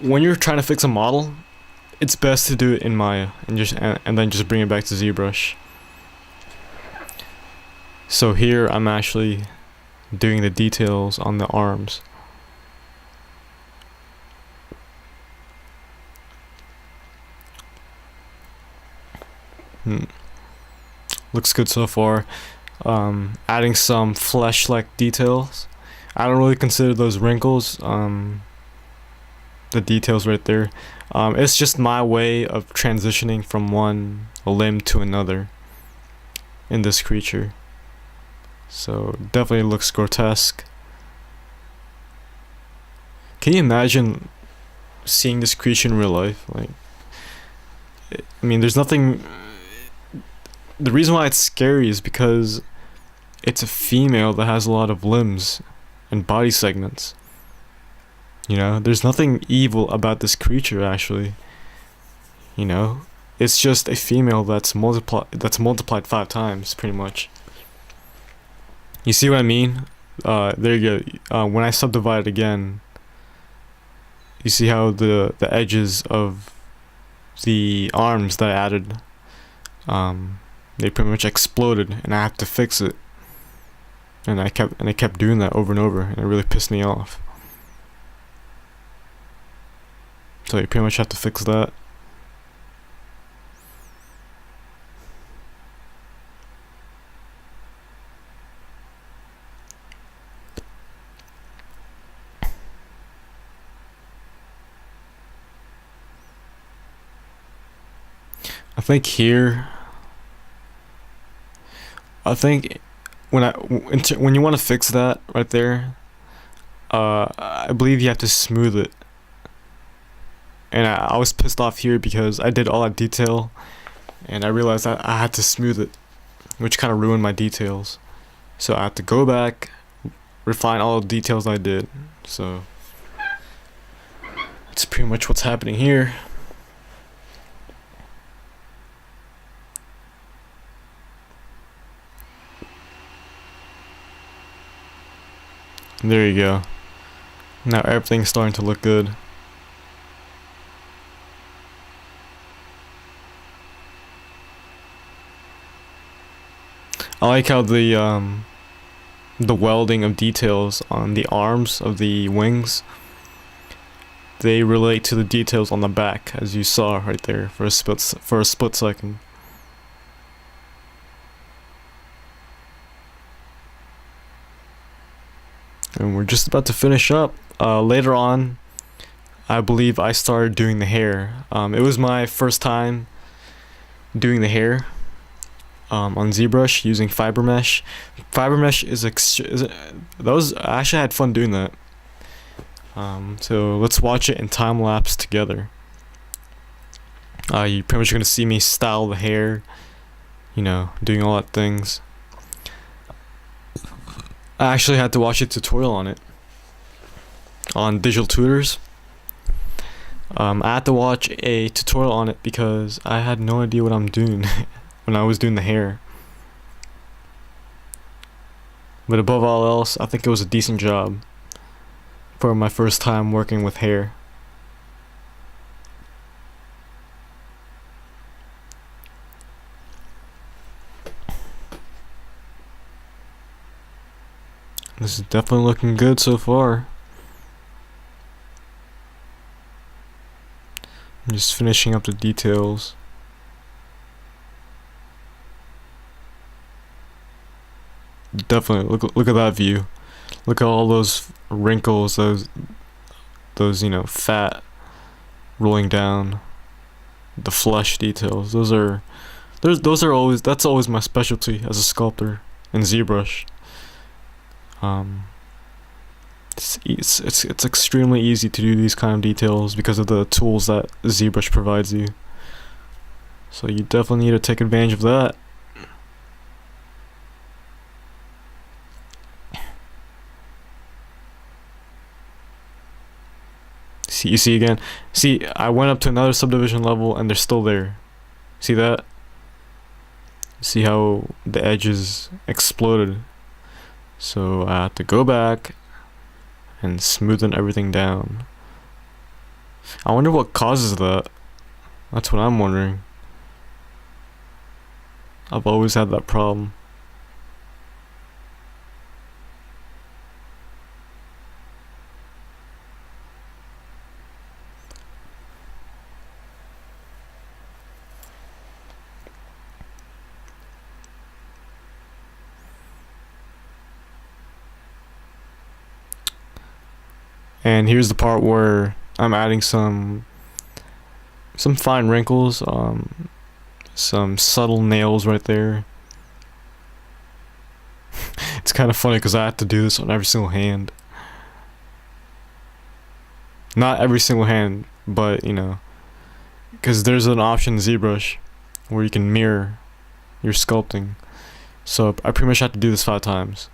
when you're trying to fix a model, it's best to do it in Maya and then just bring it back to ZBrush. So here I'm actually doing the details on the arms. Looks good so far. Adding some flesh-like details. I don't really consider those wrinkles. The details right there. It's just my way of transitioning from one limb to another in this creature. So definitely looks grotesque. Can you imagine seeing this creature in real life? Like, I mean, there's nothing. The reason why it's scary is because it's a female that has a lot of limbs and body segments. You know, there's nothing evil about this creature actually. You know, it's just a female that's multiplied 5 times pretty much. You see what I mean? There you go. When I subdivide it again, you see how the edges of the arms that I added, they pretty much exploded, and I had to fix it. And I kept doing that over and over, and it really pissed me off. So you pretty much have to fix that. I think here, when you want to fix that right there, I believe you have to smooth it. And I was pissed off here because I did all that detail, and I realized that I had to smooth it, which kind of ruined my details. So I had to go back, refine all the details I did. So that's pretty much what's happening here. There you go. Now everything's starting to look good. I like how the welding of details on the arms of the wings, they relate to the details on the back, as you saw right there for a split second. And we're just about to finish up. Later on, I believe I started doing the hair. It was my first time doing the hair on ZBrush using fiber mesh. Fiber mesh I actually had fun doing that. So let's watch it in time lapse together. You pretty much gonna see me style the hair, you know, doing all that things. I actually had to watch a tutorial on it on Digital Tutors. I had to watch a tutorial on it because I had no idea what I'm doing when I was doing the hair. But above all else, I think it was a decent job for my first time working with hair. This is definitely looking good so far. I'm just finishing up the details. Definitely look at that view. Look at all those wrinkles, those you know, fat rolling down. The flesh details. That's always my specialty as a sculptor in ZBrush. It's extremely easy to do these kind of details because of the tools that ZBrush provides you. So you definitely need to take advantage of that. You see again? See, I went up to another subdivision level and they're still there. See that? See how the edges exploded? So I have to go back and smoothen everything down. I wonder what causes that. That's what I'm wondering. I've always had that problem. And here's the part where I'm adding some fine wrinkles, some subtle nails right there. It's kind of funny because I have to do this on every single hand. Not every single hand, but you know, because there's an option in ZBrush where you can mirror your sculpting. So I pretty much had to do this 5 times,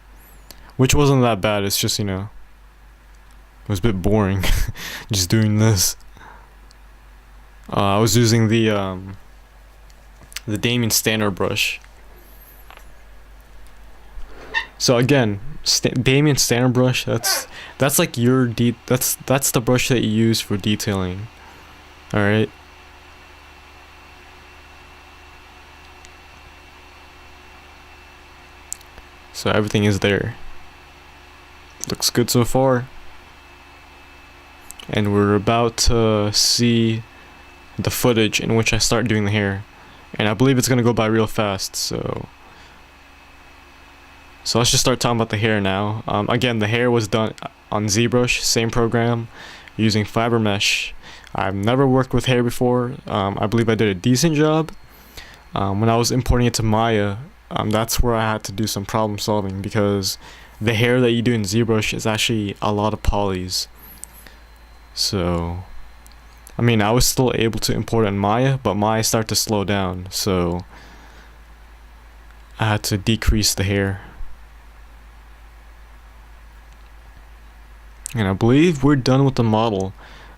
which wasn't that bad. It's just, you know, it was a bit boring just doing this. I was using the Damien standard brush. So again, Damien standard brush, that's like your that's the brush that you use for detailing. All right. So everything is there. Looks good so far. And we're about to see the footage in which I start doing the hair, and I believe it's gonna go by real fast. So let's just start talking about the hair now. Again, the hair was done on ZBrush, same program, using fiber mesh. I've never worked with hair before. I believe I did a decent job. When I was importing it to Maya, that's where I had to do some problem solving because the hair that you do in ZBrush is actually a lot of polys. So, I mean, I was still able to import it in Maya, but Maya started to slow down, so I had to decrease the hair. And I believe we're done with the model.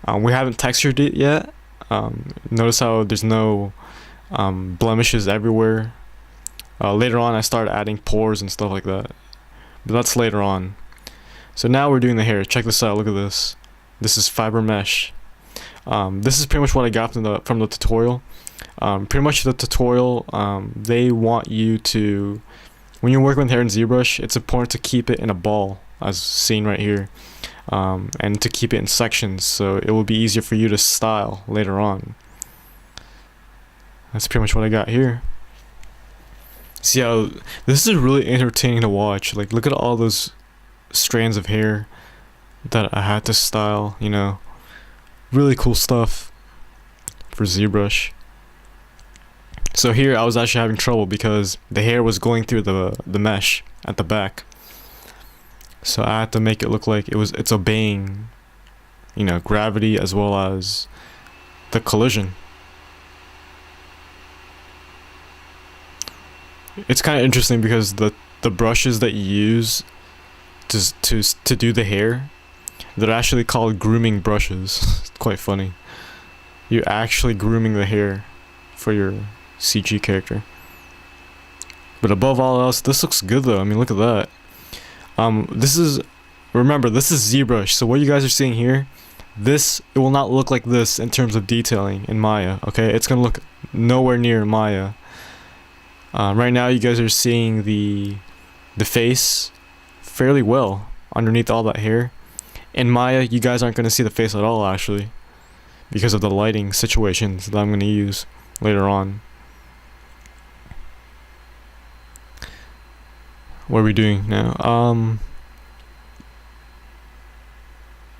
We haven't textured it yet. Notice how there's no blemishes everywhere. Later on I started adding pores and stuff like that, but that's later on. So now we're doing the hair. Check this out, look at this. This is fiber mesh. This is pretty much what I got from the tutorial. Pretty much the tutorial, they want you to, when you're working with hair in ZBrush, it's important to keep it in a ball, as seen right here, and to keep it in sections so it will be easier for you to style later on. That's pretty much what I got here. See how this is really entertaining to watch. Like, look at all those strands of hair that I had to style, you know. Really cool stuff for ZBrush. So here I was actually having trouble because the hair was going through the mesh at the back. So I had to make it look like it's obeying, you know, gravity as well as the collision. It's kind of interesting because the brushes that you use to do the hair, they're actually called grooming brushes. It's quite funny. You're actually grooming the hair for your CG character. But above all else, this looks good though. I mean, look at that. Remember, this is ZBrush, so what you guys are seeing here, it will not look like this in terms of detailing in Maya, okay? It's gonna look nowhere near Maya. Right now you guys are seeing the face fairly well underneath all that hair. In Maya, you guys aren't gonna see the face at all actually, because of the lighting situations that I'm gonna use later on. What are we doing now?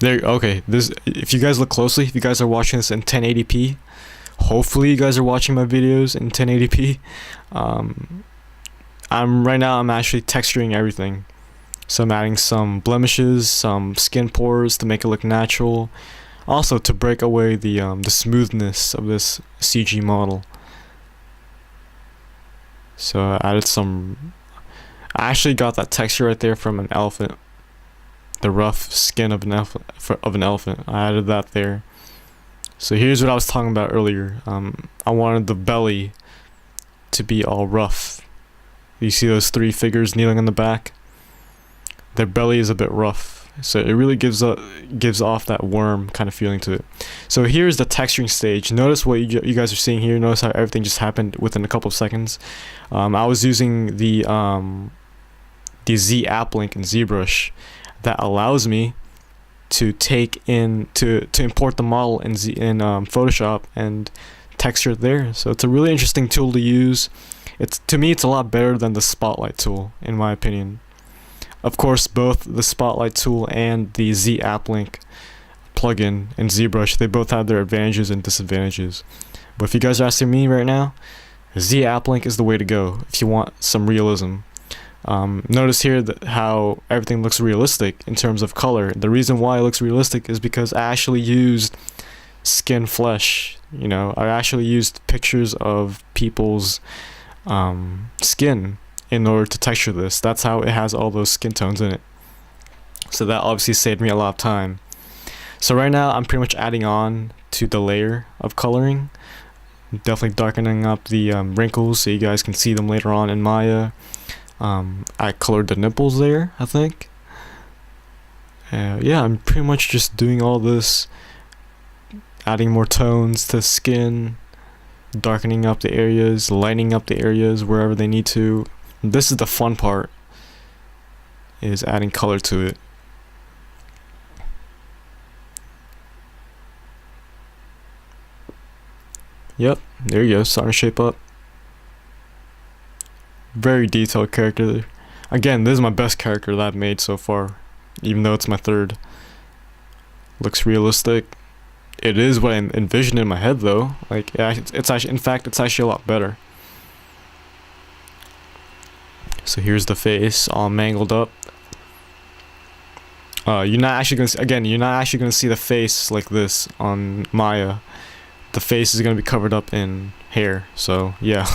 Okay, if you guys look closely, if you guys are watching this in 1080p, hopefully you guys are watching my videos in 1080p. Right now I'm actually texturing everything. So I'm adding some blemishes, some skin pores to make it look natural. Also to break away the smoothness of this CG model. So I added some. I actually got that texture right there from an elephant. The rough skin of an elephant. I added that there. So here's what I was talking about earlier. I wanted the belly to be all rough. You see those three figures kneeling on the back? Their belly is a bit rough. So it really gives off that worm kind of feeling to it. So here's the texturing stage. Notice what you guys are seeing here. Notice how everything just happened within a couple of seconds. I was using the Z app link in ZBrush that allows me to import the model in Photoshop and texture it there. So it's a really interesting tool to use. To me it's a lot better than the Spotlight tool in my opinion. Of course, both the Spotlight tool and the Z app link plugin in ZBrush, they both have their advantages and disadvantages. But if you guys are asking me right now, Z app link is the way to go if you want some realism. Notice here how everything looks realistic in terms of color. The reason why it looks realistic is because I actually used skin flesh. You know, I actually used pictures of people's skin in order to texture this. That's how it has all those skin tones in it. So that obviously saved me a lot of time. So right now I'm pretty much adding on to the layer of coloring. Definitely darkening up the wrinkles so you guys can see them later on in Maya. I colored the nipples there, I think. Yeah, I'm pretty much just doing all this, adding more tones to skin, darkening up the areas, lighting up the areas wherever they need to. This is the fun part, is adding color to it. Yep, there you go, starting to shape up. Very detailed character. Again, this is my best character that I've made so far, even though it's my third. Looks realistic. It is what I envisioned in my head though. Like, it's actually, in fact, it's actually a lot better. So here's the face, all mangled up. You're not actually gonna see the face like this on Maya. The face is gonna be covered up in hair. So yeah.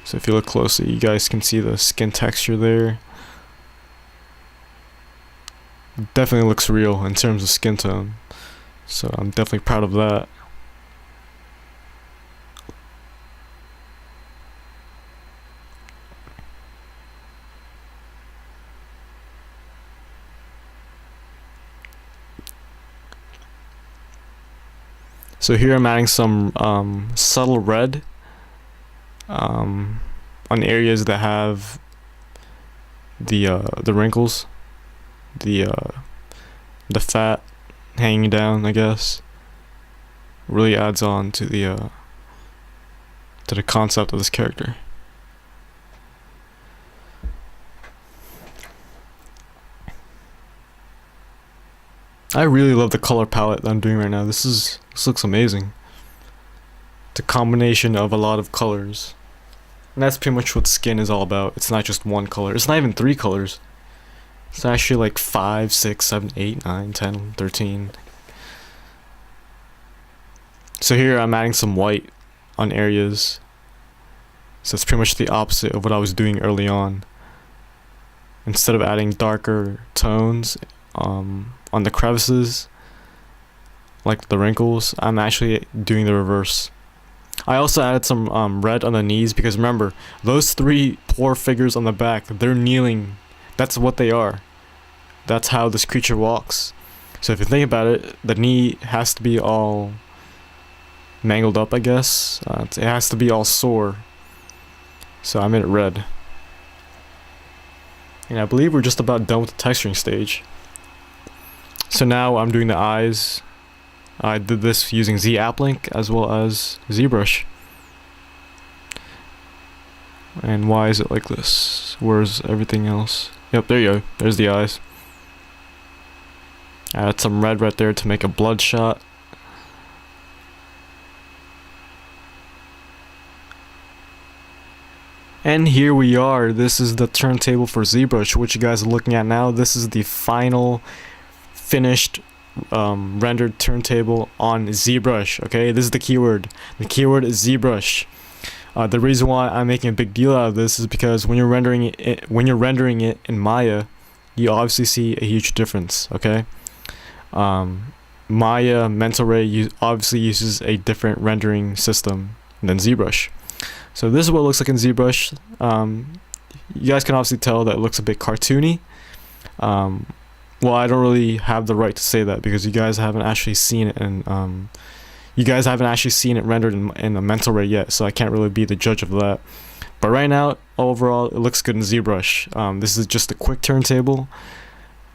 So if you look closely, you guys can see the skin texture there. Definitely looks real in terms of skin tone. So I'm definitely proud of that. So here I'm adding some subtle red on areas that have the wrinkles, the fat hanging down, I guess. Really adds on to the concept of this character. I really love the color palette that I'm doing right now. This looks amazing. It's a combination of a lot of colors. And that's pretty much what skin is all about. It's not just one color. It's not even 3 colors. It's actually like 5, 6, 7, 8, 9, 10, 13. So here I'm adding some white on areas. So it's pretty much the opposite of what I was doing early on. Instead of adding darker tones on the crevices, like the wrinkles, I'm actually doing the reverse. I also added some red on the knees because remember, those 3 poor figures on the back, they're kneeling. That's what they are. That's how this creature walks. So if you think about it, the knee has to be all mangled up, I guess. It has to be all sore. So I made it red. And I believe we're just about done with the texturing stage. So now I'm doing the eyes. I did this using Z-Applink as well as ZBrush. And why is it like this? Where's everything else? Yep, there you go. There's the eyes. Add some red right there to make a bloodshot. And here we are. This is the turntable for ZBrush, which you guys are looking at now. This is the final finished rendered turntable on ZBrush. Okay, this is the keyword. The keyword is ZBrush. The reason why I'm making a big deal out of this is because when you're rendering it in Maya, you obviously see a huge difference. Okay, Maya Mental Ray obviously uses a different rendering system than ZBrush. So this is what it looks like in ZBrush. You guys can obviously tell that it looks a bit cartoony. Well, I don't really have the right to say that because you guys haven't actually seen it, and you guys haven't actually seen it rendered in a Mental Ray yet, so I can't really be the judge of that. But right now, overall, it looks good in ZBrush. This is just a quick turntable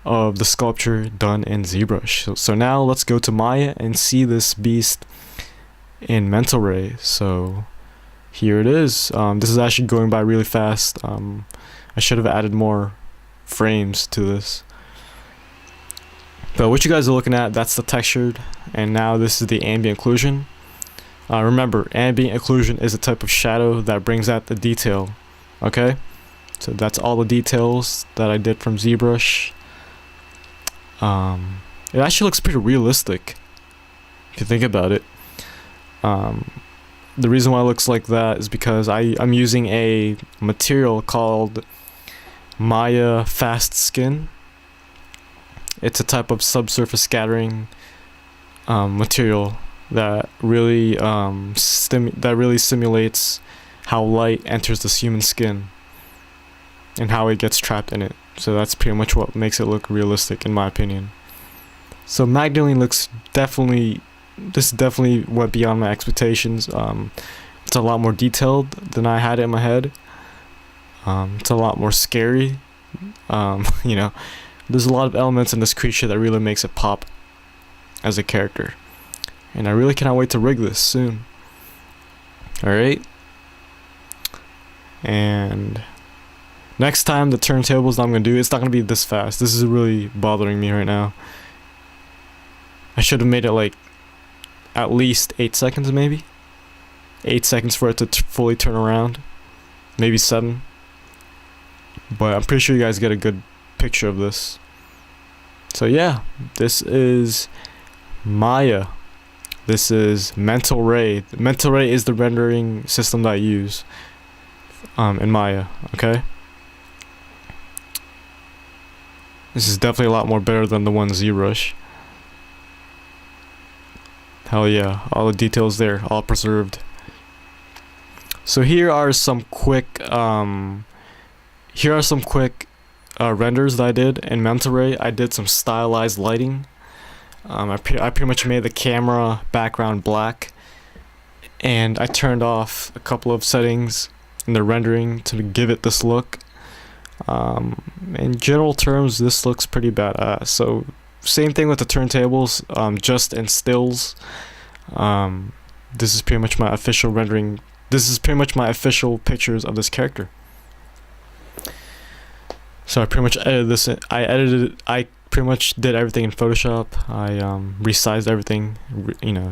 of the sculpture done in ZBrush. So now let's go to Maya and see this beast in Mental Ray. So here it is. This is actually going by really fast. I should have added more frames to this. But what you guys are looking at, that's the textured, and now this is the ambient occlusion. Remember, ambient occlusion is a type of shadow that brings out the detail. Okay, so that's all the details that I did from ZBrush. It actually looks pretty realistic if you think about it. The reason why it looks like that is because I'm using a material called Maya Fast Skin. It's a type of subsurface scattering material that really simulates how light enters this human skin and how it gets trapped in it. So that's pretty much what makes it look realistic, in my opinion. So Magdalene looks this definitely went beyond my expectations. It's a lot more detailed than I had it in my head. It's a lot more scary. You know, there's a lot of elements in this creature that really makes it pop as a character. And I really cannot wait to rig this soon. Alright. And next time the turntables that I'm going to do, it's not going to be this fast. This is really bothering me right now. I should have made it like at least 8 seconds maybe. 8 seconds for it to fully turn around. Maybe 7. But I'm pretty sure you guys get a good picture of this. So yeah, this is Maya. This is Mental Ray. Mental Ray is the rendering system that I use in Maya. Okay. This is definitely a lot more better than the one ZBrush. Hell yeah, all the details there, all preserved. So here are some quick renders that I did in Mental Ray. I did some stylized lighting. I pretty much made the camera background black, and I turned off a couple of settings in the rendering to give it this look. In general terms, this looks pretty badass. So same thing with the turntables, just in stills. This is pretty much my official rendering. This is pretty much my official pictures of this character. So I pretty much edited this. I pretty much did everything in Photoshop. I resized everything,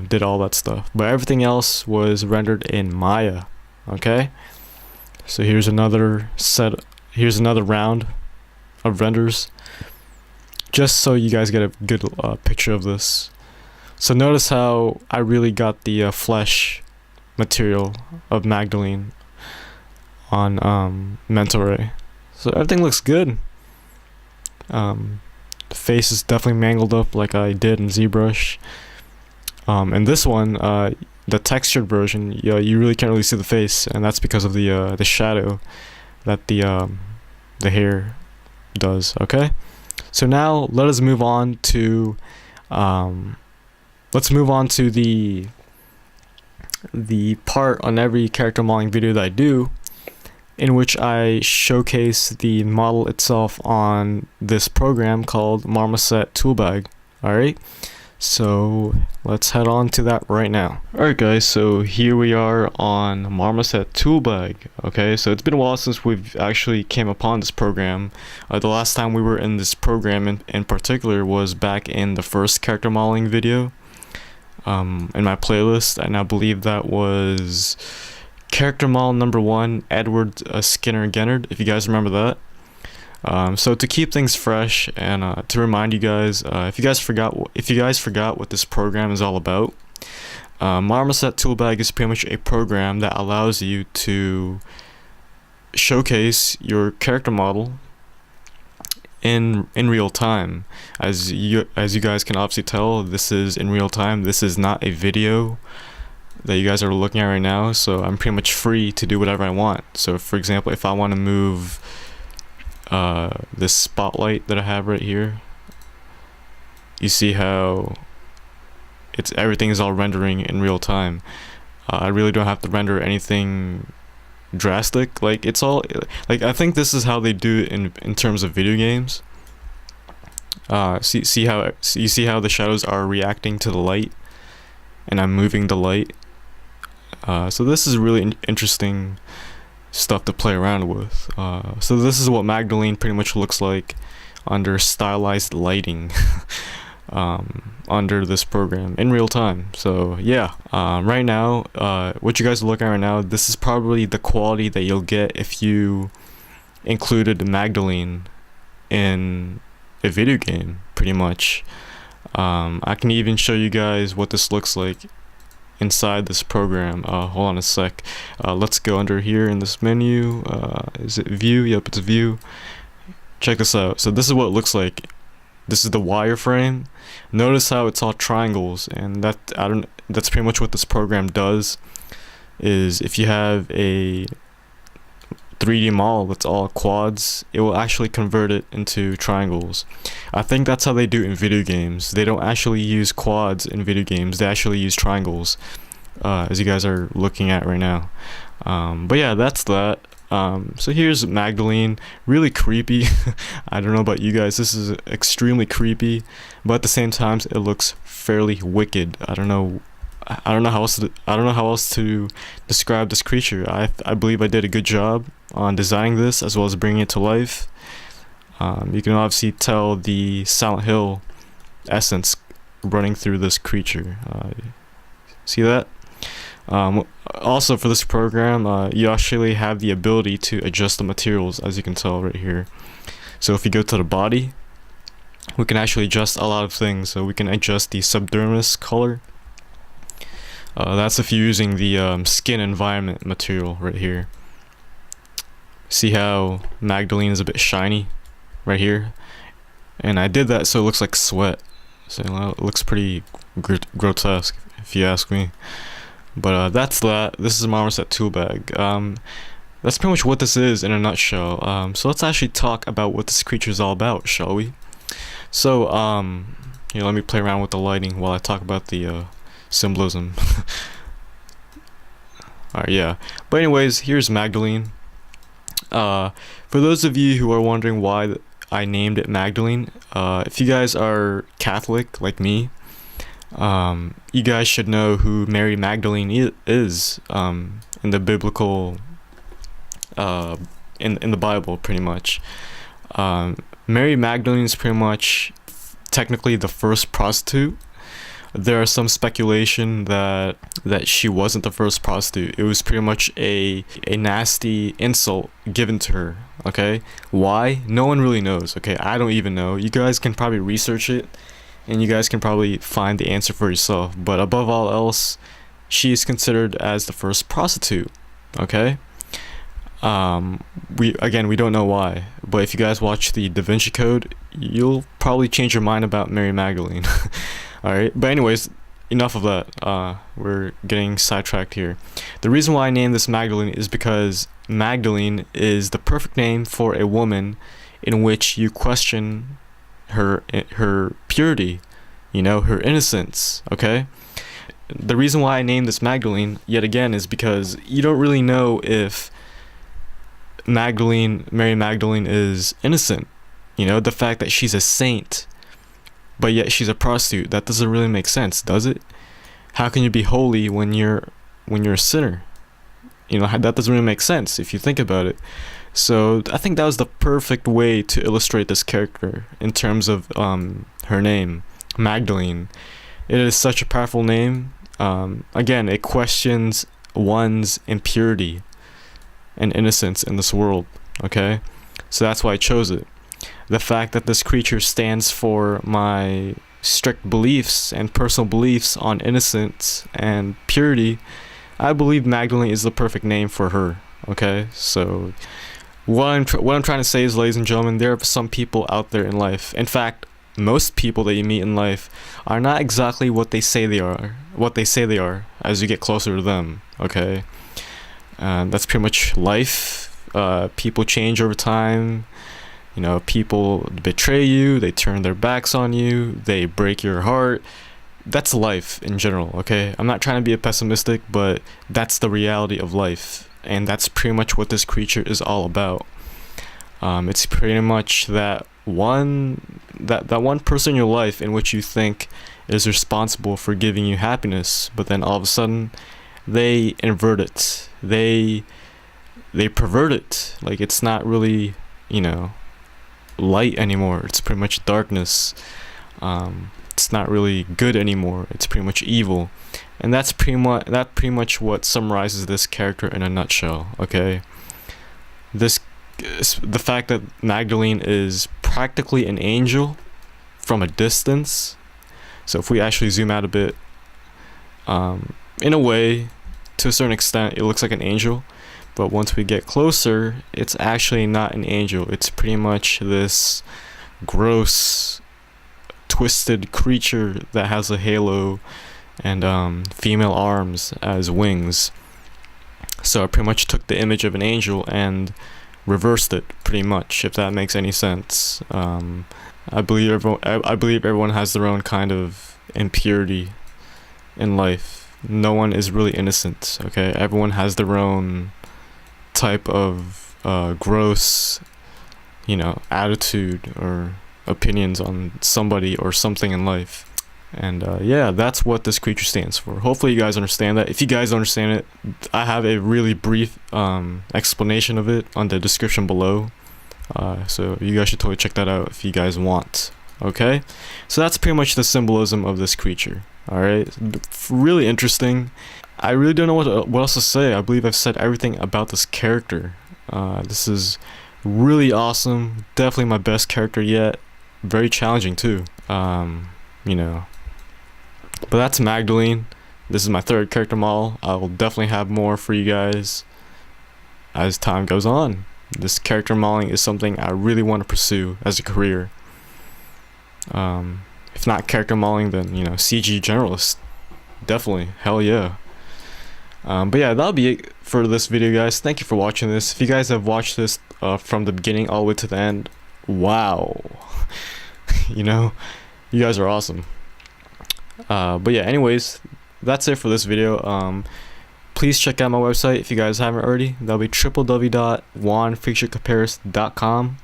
did all that stuff. But everything else was rendered in Maya. Okay, so here's another round of renders, just so you guys get a good picture of this. So notice how I really got the flesh material of Magdalene on Mental Ray. So everything looks good. The face is definitely mangled up like I did in ZBrush. And this one, the textured version, you really can't really see the face, and that's because of the shadow that the hair does. Okay, so now let us move on to the part on every character modeling video that I do, in which I showcase the model itself on this program called Marmoset Toolbag. Alright, so let's head on to that right now. Alright guys, so here we are on Marmoset Toolbag. Okay, so it's been a while since we've actually came upon this program. The last time we were in this program in particular was back in the first character modeling video in my playlist, and I believe that was character model number 1, Edward Skinner Gennard, if you guys remember that. So to keep things fresh and to remind you guys, if you guys forgot what this program is all about, Marmoset Toolbag is pretty much a program that allows you to showcase your character model in real time. As you guys can obviously tell, this is in real time. This is not a video that you guys are looking at right now, so I'm pretty much free to do whatever I want. So for example, if I want to move this spotlight that I have right here, you see how everything is all rendering in real time. I really don't have to render anything drastic. Like, it's all like, I think this is how they do it in terms of video games. See how the shadows are reacting to the light, and I'm moving the light. So this is really interesting stuff to play around with. So this is what Magdalene pretty much looks like under stylized lighting under this program in real time. So yeah, right now, what you guys are looking at right now, this is probably the quality that you'll get if you included Magdalene in a video game, pretty much. I can even show you guys what this looks like inside this program. Hold on a sec. Let's go under here in this menu. Is it view? Yep, it's view. Check this out. So this is what it looks like. This is the wireframe. Notice how it's all triangles, and that's pretty much what this program does. Is if you have a 3D model that's all quads, it will actually convert it into triangles. I think that's how they do it in video games. They don't actually use quads in video games, they actually use triangles, as you guys are looking at right now. But yeah, that's that. So here's Magdalene, really creepy. I don't know about you guys, this is extremely creepy, but at the same time it looks fairly wicked. I don't know how else to describe this creature. I believe I did a good job on designing this as well as bringing it to life. You can obviously tell the Silent Hill essence running through this creature. See that? Also for this program, you actually have the ability to adjust the materials, as you can tell right here. So if you go to the body, we can actually adjust a lot of things. So we can adjust the subdermis color. That's if you're using the skin environment material right here. See how Magdalene is a bit shiny right here, and I did that so it looks like sweat, so it looks pretty grotesque if you ask me. But that's that. This is Marmoset Toolbag. That's pretty much what this is in a nutshell. So let's actually talk about what this creature is all about, shall we? So let me play around with the lighting while I talk about the symbolism. Alright, yeah. But anyways, here's Magdalene. For those of you who are wondering why I named it Magdalene, if you guys are Catholic like me, you guys should know who Mary Magdalene is in the biblical, in the Bible, pretty much. Mary Magdalene is pretty much technically the first prostitute. There are some speculation that she wasn't the first prostitute. It was pretty much a nasty insult given to her. Okay, why? No one really knows. Okay, I don't even know. You guys can probably research it, and you guys can probably find the answer for yourself. But above all else, she is considered as the first prostitute. Okay. We don't know why, but if you guys watch the Da Vinci Code, you'll probably change your mind about Mary Magdalene. Alright, but anyways, enough of that. We're getting sidetracked here. The reason why I named this Magdalene is because Magdalene is the perfect name for a woman in which you question her purity, you know, her innocence. Okay, the reason why I named this Magdalene yet again is because you don't really know if Mary Magdalene is innocent. You know, the fact that she's a saint, but yet she's a prostitute, that doesn't really make sense, does it? How can you be holy when you're a sinner? You know, that doesn't really make sense if you think about it. So I think that was the perfect way to illustrate this character in terms of her name, Magdalene. It is such a powerful name. Again, it questions one's impurity and innocence in this world. Okay, so that's why I chose it. The fact that this creature stands for my strict beliefs and personal beliefs on innocence and purity, I believe Magdalene is the perfect name for her. Okay, so what I'm trying to say is, ladies and gentlemen, there are some people out there in life. In fact, most people that you meet in life are not exactly what they say they are as you get closer to them. Okay. That's pretty much life. People change over time. You know, people betray you, they turn their backs on you, they break your heart. That's life in general, okay? I'm not trying to be pessimistic, but that's the reality of life, and that's pretty much what this creature is all about. It's pretty much that one person in your life in which you think is responsible for giving you happiness, but then all of a sudden they invert it. They pervert it. Like, it's not really, you know, light anymore. It's pretty much darkness. It's not really good anymore. It's pretty much evil. And that's pretty much what summarizes this character in a nutshell. Okay, the fact that Magdalene is practically an angel from a distance. So if we actually zoom out a bit, in a way, to a certain extent, it looks like an angel. But once we get closer, it's actually not an angel. It's pretty much this gross, twisted creature that has a halo and female arms as wings. So I pretty much took the image of an angel and reversed it, pretty much, if that makes any sense. I believe everyone has their own kind of impurity in life. No one is really innocent, okay? Everyone has their own type of gross, you know, attitude or opinions on somebody or something in life. And yeah, that's what this creature stands for. Hopefully you guys understand that. If you guys don't understand it, I have a really brief explanation of it on the description below. So you guys should totally check that out if you guys want. Okay, so that's pretty much the symbolism of this creature. Alright, really interesting. I really don't know what else to say. I believe I've said everything about this character. This is really awesome. Definitely my best character yet. Very challenging too. You know. But that's Magdalene. This is my third character model. I will definitely have more for you guys as time goes on. This character modeling is something I really want to pursue as a career. If not character modeling, then, you know, CG generalist. Definitely. Hell yeah. But yeah, that'll be it for this video, guys. Thank you for watching this. If you guys have watched this from the beginning all the way to the end, wow. You know, you guys are awesome. But yeah, anyways, that's it for this video. Please check out my website if you guys haven't already. That'll be www.juanfreakshowcaparas.com.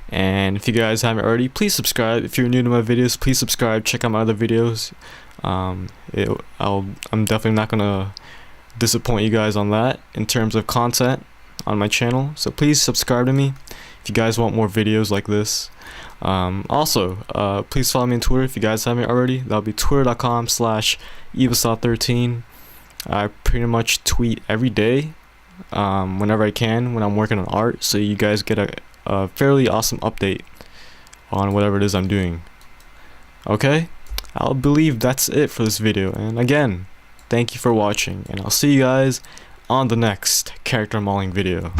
And if you guys haven't already, please subscribe. If you're new to my videos, please subscribe. Check out my other videos. I'm definitely not gonna disappoint you guys on that in terms of content on my channel. So please subscribe to me if you guys want more videos like this. Also, please follow me on Twitter if you guys haven't already. That'll be twitter.com/evasaw13. I pretty much tweet every day, whenever I can, when I'm working on art, so you guys get a fairly awesome update on whatever it is I'm doing. Okay, I believe that's it for this video, and again, thank you for watching, and I'll see you guys on the next character modeling video.